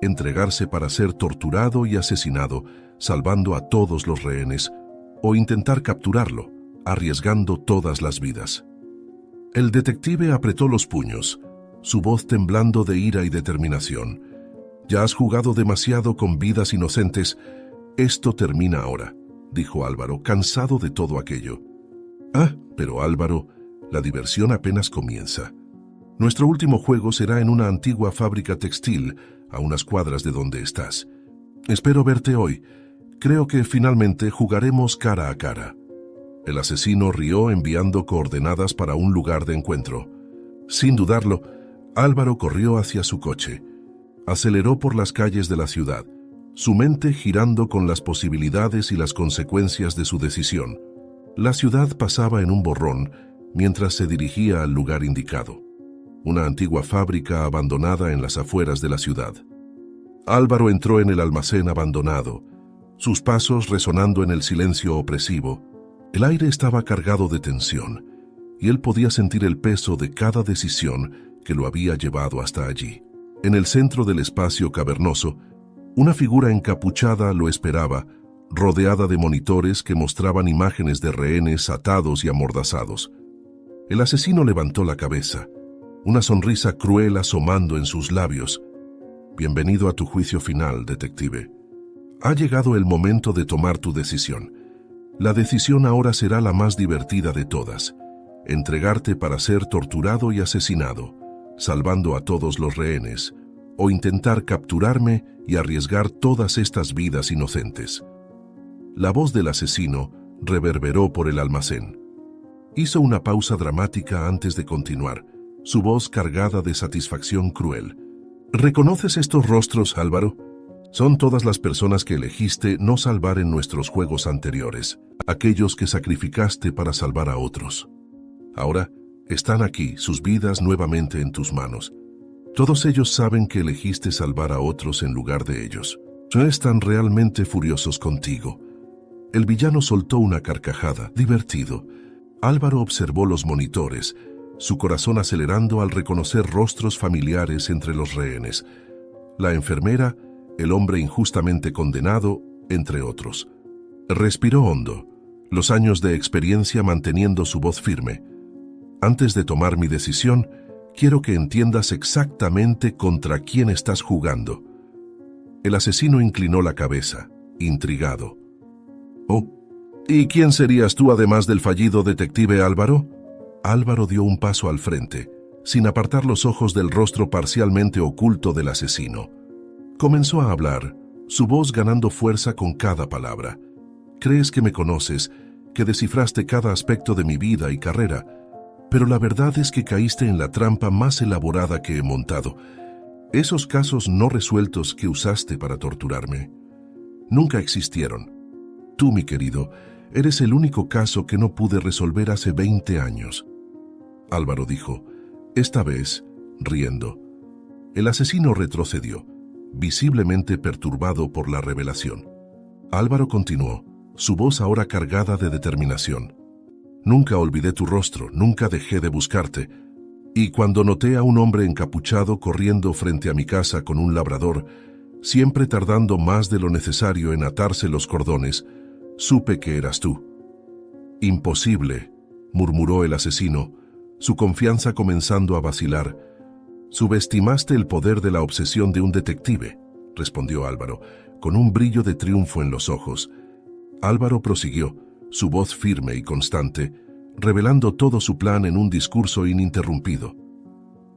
entregarse para ser torturado y asesinado, salvando a todos los rehenes, o intentar capturarlo, arriesgando todas las vidas. El detective apretó los puños, su voz temblando de ira y determinación. «Ya has jugado demasiado con vidas inocentes. Esto termina ahora», dijo Álvaro, cansado de todo aquello. «Ah, pero Álvaro, la diversión apenas comienza. Nuestro último juego será en una antigua fábrica textil, a unas cuadras de donde estás. Espero verte hoy. Creo que finalmente jugaremos cara a cara». El asesino rió enviando coordenadas para un lugar de encuentro. Sin dudarlo, Álvaro corrió hacia su coche. Aceleró por las calles de la ciudad, su mente girando con las posibilidades y las consecuencias de su decisión. La ciudad pasaba en un borrón mientras se dirigía al lugar indicado. Una antigua fábrica abandonada en las afueras de la ciudad. Álvaro entró en el almacén abandonado, sus pasos resonando en el silencio opresivo. El aire estaba cargado de tensión, y él podía sentir el peso de cada decisión que lo había llevado hasta allí. En el centro del espacio cavernoso, una figura encapuchada lo esperaba, rodeada de monitores que mostraban imágenes de rehenes atados y amordazados. El asesino levantó la cabeza. una sonrisa cruel asomando en sus labios. Bienvenido a tu juicio final, detective. Ha llegado el momento de tomar tu decisión. La decisión ahora será la más divertida de todas. Entregarte para ser torturado y asesinado, salvando a todos los rehenes, o intentar capturarme y arriesgar todas estas vidas inocentes. La voz del asesino reverberó por el almacén. Hizo una pausa dramática antes de continuar, su voz cargada de satisfacción cruel. ¿Reconoces estos rostros, Álvaro? Son todas las personas que elegiste no salvar en nuestros juegos anteriores, aquellos que sacrificaste para salvar a otros. Ahora están aquí, sus vidas nuevamente en tus manos. Todos ellos saben que elegiste salvar a otros en lugar de ellos. No están realmente furiosos contigo. El villano soltó una carcajada, divertido. Álvaro observó los monitores, su corazón acelerando al reconocer rostros familiares entre los rehenes. La enfermera, el hombre injustamente condenado, entre otros. Respiró hondo, los años de experiencia manteniendo su voz firme. Antes de tomar mi decisión, quiero que entiendas exactamente contra quién estás jugando. El asesino inclinó la cabeza, intrigado. Oh, ¿y quién serías tú además del fallido detective Álvaro? Álvaro dio un paso al frente, sin apartar los ojos del rostro parcialmente oculto del asesino. Comenzó a hablar, su voz ganando fuerza con cada palabra. Crees que me conoces, que descifraste cada aspecto de mi vida y carrera, pero la verdad es que caíste en la trampa más elaborada que he montado. Esos casos no resueltos que usaste para torturarme nunca existieron. Tú, mi querido, eres el único caso que no pude resolver hace 20 años. Álvaro dijo, esta vez, riendo. El asesino retrocedió, visiblemente perturbado por la revelación. Álvaro continuó, su voz ahora cargada de determinación. Nunca olvidé tu rostro, nunca dejé de buscarte. Y cuando noté a un hombre encapuchado corriendo frente a mi casa con un labrador, siempre tardando más de lo necesario en atarse los cordones, supe que eras tú. Imposible, murmuró el asesino, su confianza comenzando a vacilar. Subestimaste el poder de la obsesión de un detective, respondió Álvaro, con un brillo de triunfo en los ojos. Álvaro prosiguió, su voz firme y constante, revelando todo su plan en un discurso ininterrumpido.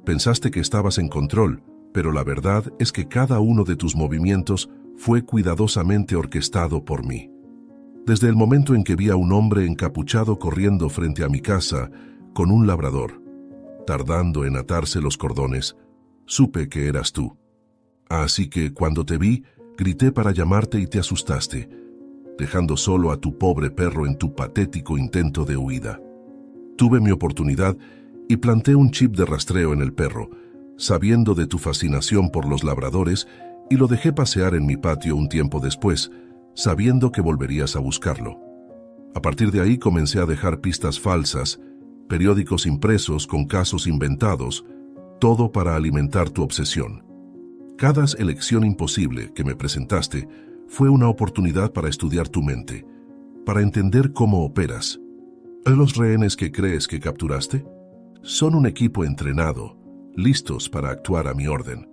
Pensaste que estabas en control, pero la verdad es que cada uno de tus movimientos fue cuidadosamente orquestado por mí. Desde el momento en que vi a un hombre encapuchado corriendo frente a mi casa con un labrador, tardando en atarse los cordones, supe que eras tú. Así que cuando te vi, grité para llamarte y te asustaste, dejando solo a tu pobre perro en tu patético intento de huida. Tuve mi oportunidad y planté un chip de rastreo en el perro, sabiendo de tu fascinación por los labradores, y lo dejé pasear en mi patio un tiempo después, sabiendo que volverías a buscarlo. A partir de ahí comencé a dejar pistas falsas, periódicos impresos con casos inventados, todo para alimentar tu obsesión. Cada elección imposible que me presentaste fue una oportunidad para estudiar tu mente, para entender cómo operas. ¿Los rehenes que crees que capturaste? Son un equipo entrenado, listos para actuar a mi orden.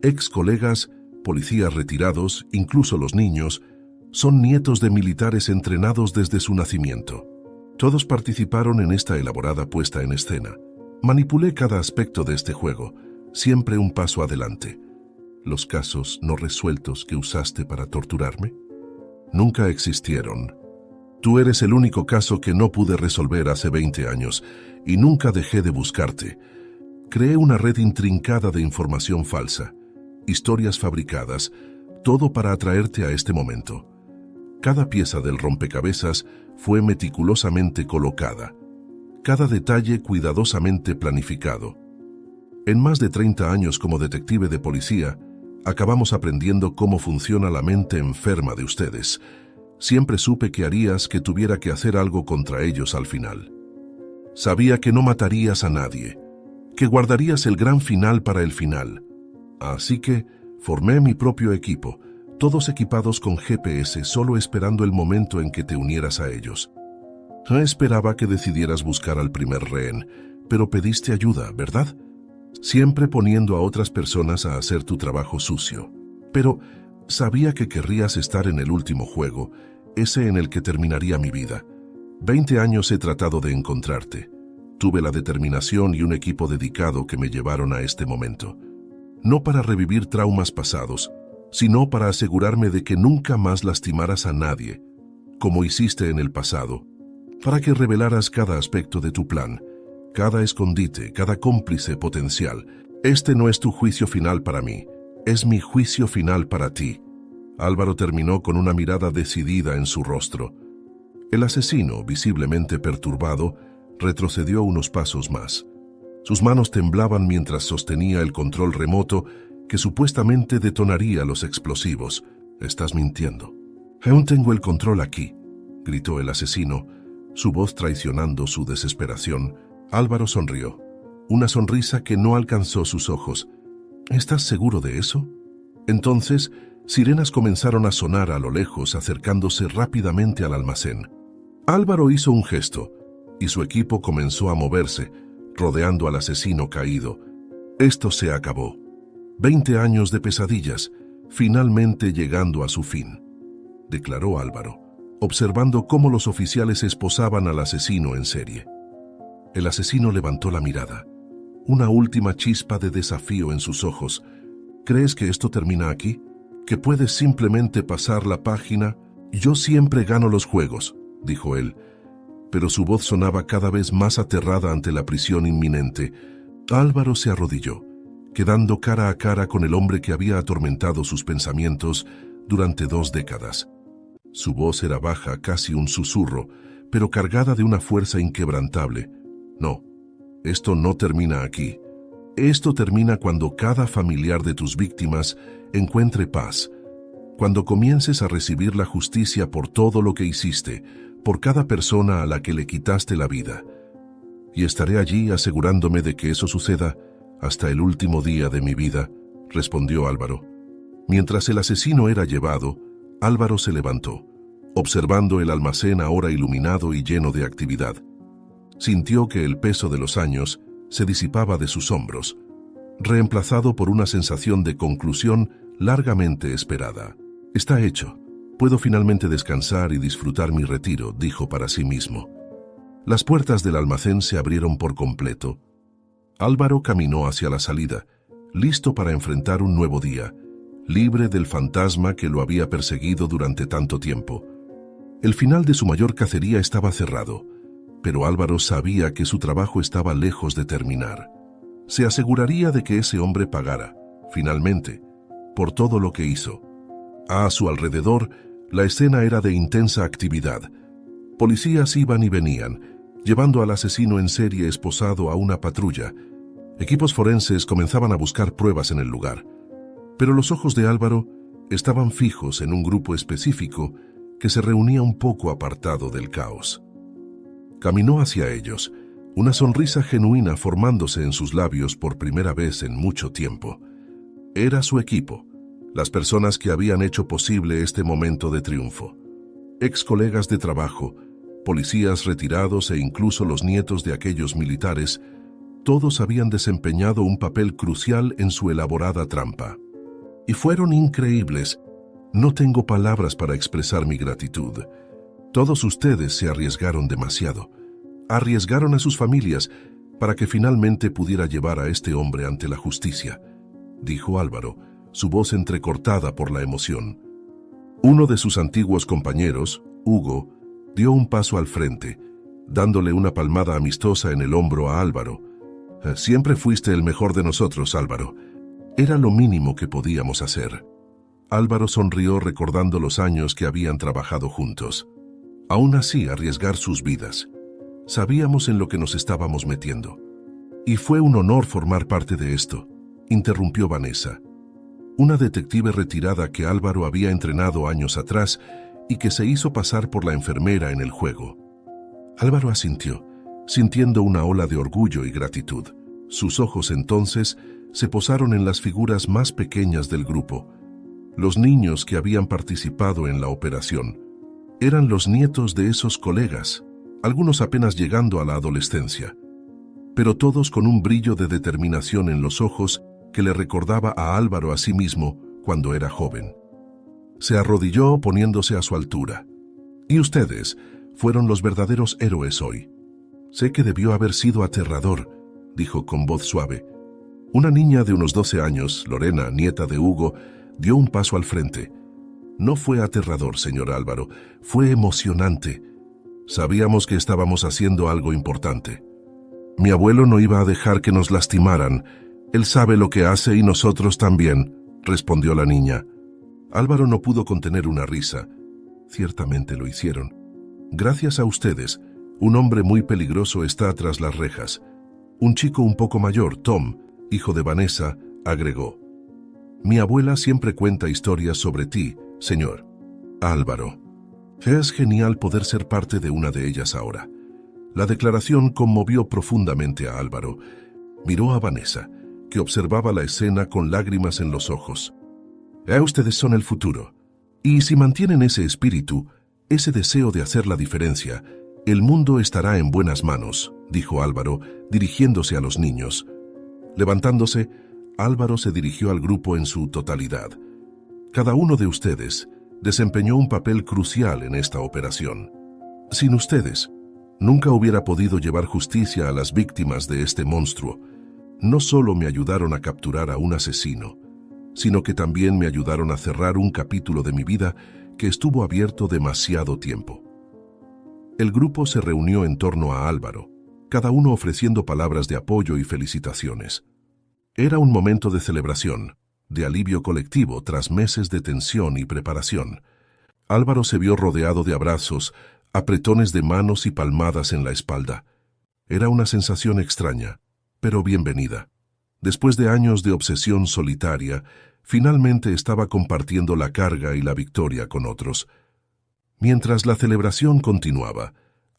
Ex colegas, policías retirados, incluso los niños, son nietos de militares entrenados desde su nacimiento. Todos participaron en esta elaborada puesta en escena. Manipulé cada aspecto de este juego, siempre un paso adelante. ¿Los casos no resueltos que usaste para torturarme? Nunca existieron. Tú eres el único caso que no pude resolver hace 20 años y nunca dejé de buscarte. Creé una red intrincada de información falsa, historias fabricadas, todo para atraerte a este momento. Cada pieza del rompecabezas fue meticulosamente colocada, cada detalle cuidadosamente planificado. En más de 30 años como detective de policía, acabamos aprendiendo cómo funciona la mente enferma de ustedes. Siempre supe que harías que tuviera que hacer algo contra ellos al final. Sabía que no matarías a nadie, que guardarías el gran final para el final. Así que formé mi propio equipo, todos equipados con GPS, solo esperando el momento en que te unieras a ellos. No esperaba que decidieras buscar al primer rehén, pero pediste ayuda, ¿verdad? siempre poniendo a otras personas a hacer tu trabajo sucio. Pero sabía que querrías estar en el último juego, ese en el que terminaría mi vida. 20 años he tratado de encontrarte. Tuve la determinación y un equipo dedicado que me llevaron a este momento. No para revivir traumas pasados, sino para asegurarme de que nunca más lastimaras a nadie, como hiciste en el pasado, para que revelaras cada aspecto de tu plan, cada escondite, cada cómplice potencial. Este no es tu juicio final para mí, es mi juicio final para ti. Álvaro terminó con una mirada decidida en su rostro. El asesino, visiblemente perturbado, retrocedió unos pasos más. Sus manos temblaban mientras sostenía el control remoto que supuestamente detonaría los explosivos. «Estás mintiendo». «Aún tengo el control aquí», gritó el asesino, su voz traicionando su desesperación. Álvaro sonrió, una sonrisa que no alcanzó sus ojos. «¿Estás seguro de eso?» Entonces, sirenas comenzaron a sonar a lo lejos, acercándose rápidamente al almacén. Álvaro hizo un gesto, y su equipo comenzó a moverse, rodeando al asesino caído. Esto se acabó. 20 años de pesadillas, finalmente llegando a su fin, declaró Álvaro, observando cómo los oficiales esposaban al asesino en serie. El asesino levantó la mirada, una última chispa de desafío en sus ojos. «¿Crees que esto termina aquí? ¿Que puedes simplemente pasar la página?» «Yo siempre gano los juegos», dijo él, pero su voz sonaba cada vez más aterrada ante la prisión inminente. Álvaro se arrodilló, quedando cara a cara con el hombre que había atormentado sus pensamientos durante 2 décadas. Su voz era baja, casi un susurro, pero cargada de una fuerza inquebrantable. «No, esto no termina aquí. Esto termina cuando cada familiar de tus víctimas encuentre paz, cuando comiences a recibir la justicia por todo lo que hiciste, por cada persona a la que le quitaste la vida. Y estaré allí asegurándome de que eso suceda hasta el último día de mi vida», respondió Álvaro. Mientras el asesino era llevado, Álvaro se levantó, observando el almacén ahora iluminado y lleno de actividad. Sintió que el peso de los años se disipaba de sus hombros, reemplazado por una sensación de conclusión largamente esperada. «Está hecho. Puedo finalmente descansar y disfrutar mi retiro», dijo para sí mismo. Las puertas del almacén se abrieron por completo. Álvaro caminó hacia la salida, listo para enfrentar un nuevo día, libre del fantasma que lo había perseguido durante tanto tiempo. El final de su mayor cacería estaba cerrado, pero Álvaro sabía que su trabajo estaba lejos de terminar. Se aseguraría de que ese hombre pagara, finalmente, por todo lo que hizo. A su alrededor, la escena era de intensa actividad. Policías iban y venían, llevando al asesino en serie esposado a una patrulla. Equipos forenses comenzaban a buscar pruebas en el lugar. Pero los ojos de Álvaro estaban fijos en un grupo específico que se reunía un poco apartado del caos. Caminó hacia ellos, una sonrisa genuina formándose en sus labios por primera vez en mucho tiempo. Era su equipo, las personas que habían hecho posible este momento de triunfo. Ex colegas de trabajo, policías retirados e incluso los nietos de aquellos militares, todos habían desempeñado un papel crucial en su elaborada trampa. Y fueron increíbles. No tengo palabras para expresar mi gratitud. Todos ustedes se arriesgaron demasiado. Arriesgaron a sus familias para que finalmente pudiera llevar a este hombre ante la justicia, dijo Álvaro, su voz entrecortada por la emoción. Uno de sus antiguos compañeros, Hugo, dio un paso al frente, dándole una palmada amistosa en el hombro a Álvaro. «Siempre fuiste el mejor de nosotros, Álvaro. Era lo mínimo que podíamos hacer». Álvaro sonrió recordando los años que habían trabajado juntos. Aún así, arriesgar sus vidas. Sabíamos en lo que nos estábamos metiendo. «Y fue un honor formar parte de esto», interrumpió Vanessa, una detective retirada que Álvaro había entrenado años atrás y que se hizo pasar por la enfermera en el juego. Álvaro asintió, sintiendo una ola de orgullo y gratitud. Sus ojos entonces se posaron en las figuras más pequeñas del grupo, los niños que habían participado en la operación. Eran los nietos de esos colegas, algunos apenas llegando a la adolescencia. pero todos con un brillo de determinación en los ojos que le recordaba a Álvaro a sí mismo cuando era joven. Se arrodilló poniéndose a su altura. Y ustedes fueron los verdaderos héroes hoy. Sé que debió haber sido aterrador, dijo con voz suave. Una niña de unos 12 años, Lorena, nieta de Hugo, dio un paso al frente. No fue aterrador, señor Álvaro, fue emocionante. Sabíamos que estábamos haciendo algo importante. Mi abuelo no iba a dejar que nos lastimaran. Él sabe lo que hace y nosotros también, respondió la niña. Álvaro no pudo contener una risa. Ciertamente lo hicieron. Gracias a ustedes, un hombre muy peligroso está tras las rejas. Un chico un poco mayor, Tom, hijo de Vanessa, agregó. Mi abuela siempre cuenta historias sobre ti, señor Álvaro. Es genial poder ser parte de una de ellas ahora. La declaración conmovió profundamente a Álvaro. Miró a Vanessa, que observaba la escena con lágrimas en los ojos. Ustedes son el futuro. Y si mantienen ese espíritu, ese deseo de hacer la diferencia, el mundo estará en buenas manos, dijo Álvaro, dirigiéndose a los niños. Levantándose, Álvaro se dirigió al grupo en su totalidad. Cada uno de ustedes desempeñó un papel crucial en esta operación. Sin ustedes, nunca hubiera podido llevar justicia a las víctimas de este monstruo. No solo me ayudaron a capturar a un asesino, sino que también me ayudaron a cerrar un capítulo de mi vida que estuvo abierto demasiado tiempo. El grupo se reunió en torno a Álvaro, cada uno ofreciendo palabras de apoyo y felicitaciones. Era un momento de celebración, de alivio colectivo tras meses de tensión y preparación. Álvaro se vio rodeado de abrazos, apretones de manos y palmadas en la espalda. Era una sensación extraña, pero bienvenida. Después de años de obsesión solitaria, finalmente estaba compartiendo la carga y la victoria con otros. Mientras la celebración continuaba,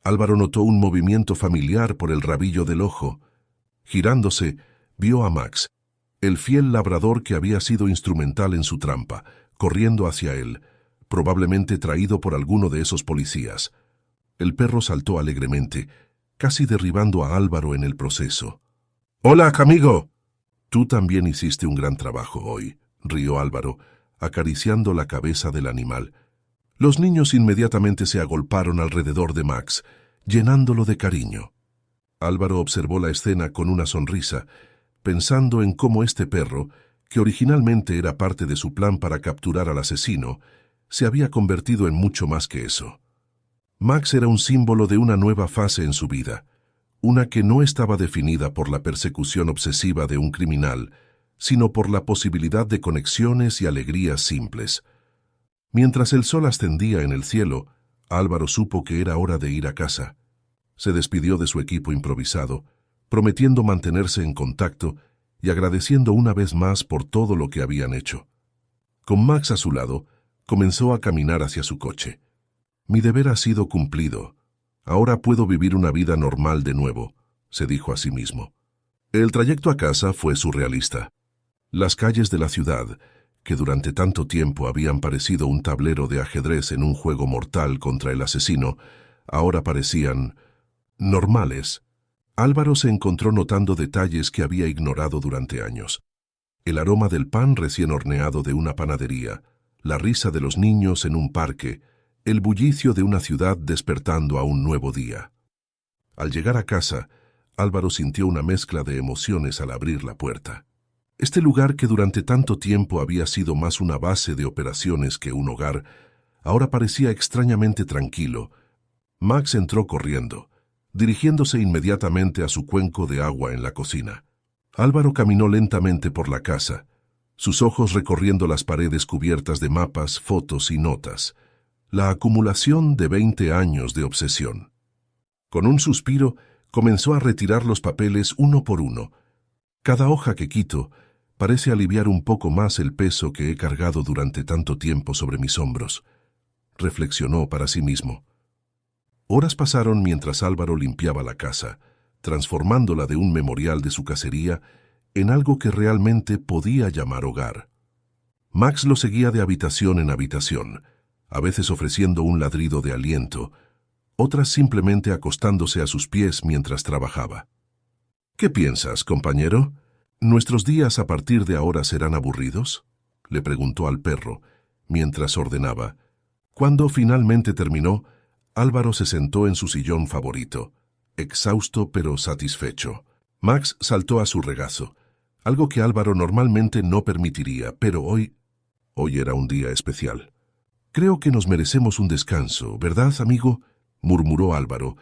Álvaro notó un movimiento familiar por el rabillo del ojo. Girándose, vio a Max, el fiel labrador que había sido instrumental en su trampa, corriendo hacia él, probablemente traído por alguno de esos policías. El perro saltó alegremente, casi derribando a Álvaro en el proceso. «¡Hola, amigo!» «Tú también hiciste un gran trabajo hoy», rió Álvaro, acariciando la cabeza del animal. Los niños inmediatamente se agolparon alrededor de Max, llenándolo de cariño. Álvaro observó la escena con una sonrisa, pensando en cómo este perro, que originalmente era parte de su plan para capturar al asesino, se había convertido en mucho más que eso. Max era un símbolo de una nueva fase en su vida, una que no estaba definida por la persecución obsesiva de un criminal, sino por la posibilidad de conexiones y alegrías simples. Mientras el sol ascendía en el cielo, Álvaro supo que era hora de ir a casa. Se despidió de su equipo improvisado, prometiendo mantenerse en contacto y agradeciendo una vez más por todo lo que habían hecho. Con Max a su lado, comenzó a caminar hacia su coche. «Mi deber ha sido cumplido. Ahora puedo vivir una vida normal de nuevo», se dijo a sí mismo. El trayecto a casa fue surrealista. Las calles de la ciudad, que durante tanto tiempo habían parecido un tablero de ajedrez en un juego mortal contra el asesino, ahora parecían normales. Álvaro se encontró notando detalles que había ignorado durante años. El aroma del pan recién horneado de una panadería, la risa de los niños en un parque, el bullicio de una ciudad despertando a un nuevo día. Al llegar a casa, Álvaro sintió una mezcla de emociones al abrir la puerta. Este lugar que durante tanto tiempo había sido más una base de operaciones que un hogar, ahora parecía extrañamente tranquilo. Max entró corriendo, dirigiéndose inmediatamente a su cuenco de agua en la cocina. Álvaro caminó lentamente por la casa, sus ojos recorriendo las paredes cubiertas de mapas, fotos y notas, la acumulación de 20 años de obsesión. Con un suspiro, comenzó a retirar los papeles uno por uno. Cada hoja que quito parece aliviar un poco más el peso que he cargado durante tanto tiempo sobre mis hombros, reflexionó para sí mismo. Horas pasaron mientras Álvaro limpiaba la casa, transformándola de un memorial de su cacería en algo que realmente podía llamar hogar. Max lo seguía de habitación en habitación, a veces ofreciendo un ladrido de aliento, otras simplemente acostándose a sus pies mientras trabajaba. ¿Qué piensas, compañero? ¿Nuestros días a partir de ahora serán aburridos?, le preguntó al perro, mientras ordenaba. Cuando finalmente terminó, Álvaro se sentó en su sillón favorito, exhausto pero satisfecho. Max saltó a su regazo, algo que Álvaro normalmente no permitiría, pero hoy era un día especial. Creo que nos merecemos un descanso, ¿verdad, amigo?, murmuró Álvaro,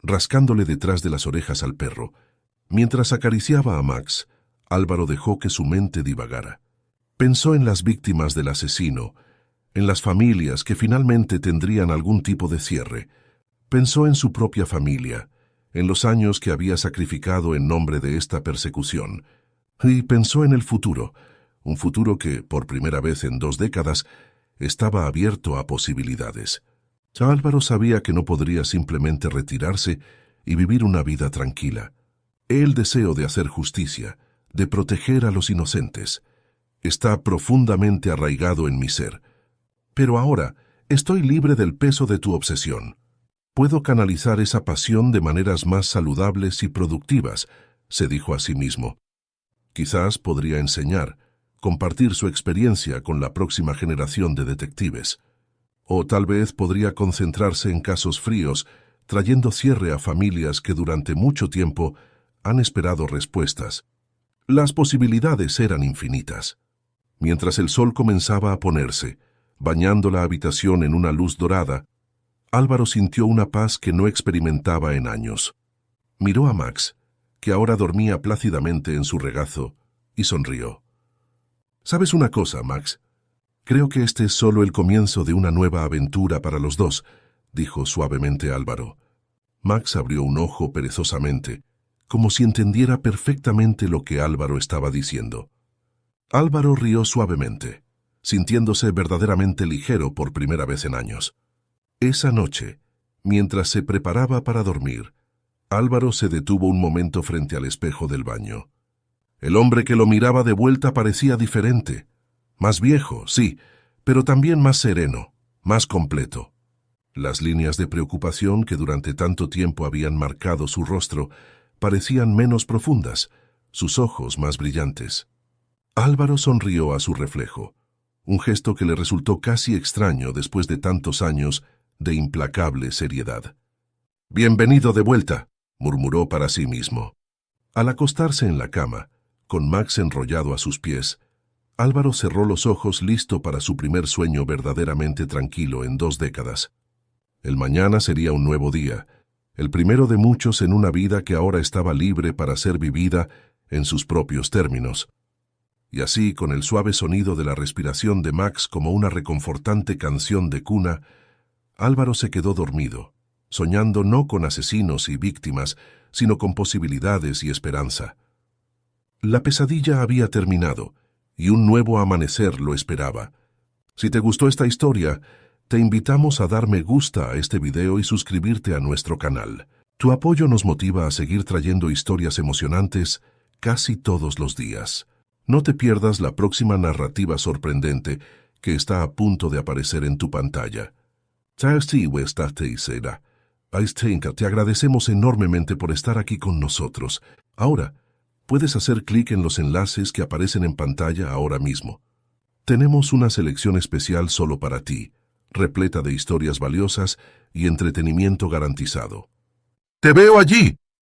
rascándole detrás de las orejas al perro. Mientras acariciaba a Max, Álvaro dejó que su mente divagara. Pensó en las víctimas del asesino, en las familias que finalmente tendrían algún tipo de cierre. Pensó en su propia familia, en los años que había sacrificado en nombre de esta persecución. Y pensó en el futuro, un futuro que, por primera vez en 2 décadas, estaba abierto a posibilidades. Álvaro sabía que no podría simplemente retirarse y vivir una vida tranquila. El deseo de hacer justicia, de proteger a los inocentes, está profundamente arraigado en mi ser. Pero ahora estoy libre del peso de tu obsesión. Puedo canalizar esa pasión de maneras más saludables y productivas, se dijo a sí mismo. Quizás podría enseñar, compartir su experiencia con la próxima generación de detectives. O tal vez podría concentrarse en casos fríos, trayendo cierre a familias que durante mucho tiempo han esperado respuestas. Las posibilidades eran infinitas. Mientras el sol comenzaba a ponerse, bañando la habitación en una luz dorada, Álvaro sintió una paz que no experimentaba en años. Miró a Max, que ahora dormía plácidamente en su regazo, y sonrió. ¿Sabes una cosa, Max? Creo que este es solo el comienzo de una nueva aventura para los dos, dijo suavemente Álvaro. Max abrió un ojo perezosamente, como si entendiera perfectamente lo que Álvaro estaba diciendo. Álvaro rió suavemente, sintiéndose verdaderamente ligero por primera vez en años. Esa noche, mientras se preparaba para dormir, Álvaro se detuvo un momento frente al espejo del baño. El hombre que lo miraba de vuelta parecía diferente. Más viejo, sí, pero también más sereno, más completo. Las líneas de preocupación que durante tanto tiempo habían marcado su rostro parecían menos profundas, sus ojos más brillantes. Álvaro sonrió a su reflejo, un gesto que le resultó casi extraño después de tantos años de implacable seriedad. «Bienvenido de vuelta», murmuró para sí mismo. Al acostarse en la cama, con Max enrollado a sus pies, Álvaro cerró los ojos listo para su primer sueño verdaderamente tranquilo en 2 décadas. El mañana sería un nuevo día, el primero de muchos en una vida que ahora estaba libre para ser vivida en sus propios términos. Y así, con el suave sonido de la respiración de Max como una reconfortante canción de cuna, Álvaro se quedó dormido, soñando no con asesinos y víctimas, sino con posibilidades y esperanza. La pesadilla había terminado, y un nuevo amanecer lo esperaba. Si te gustó esta historia, te invitamos a dar me gusta a este video y suscribirte a nuestro canal. Tu apoyo nos motiva a seguir trayendo historias emocionantes casi todos los días. No te pierdas la próxima narrativa sorprendente que está a punto de aparecer en tu pantalla. Te agradecemos enormemente por estar aquí con nosotros. Ahora, puedes hacer clic en los enlaces que aparecen en pantalla ahora mismo. Tenemos una selección especial solo para ti, repleta de historias valiosas y entretenimiento garantizado. ¡Te veo allí!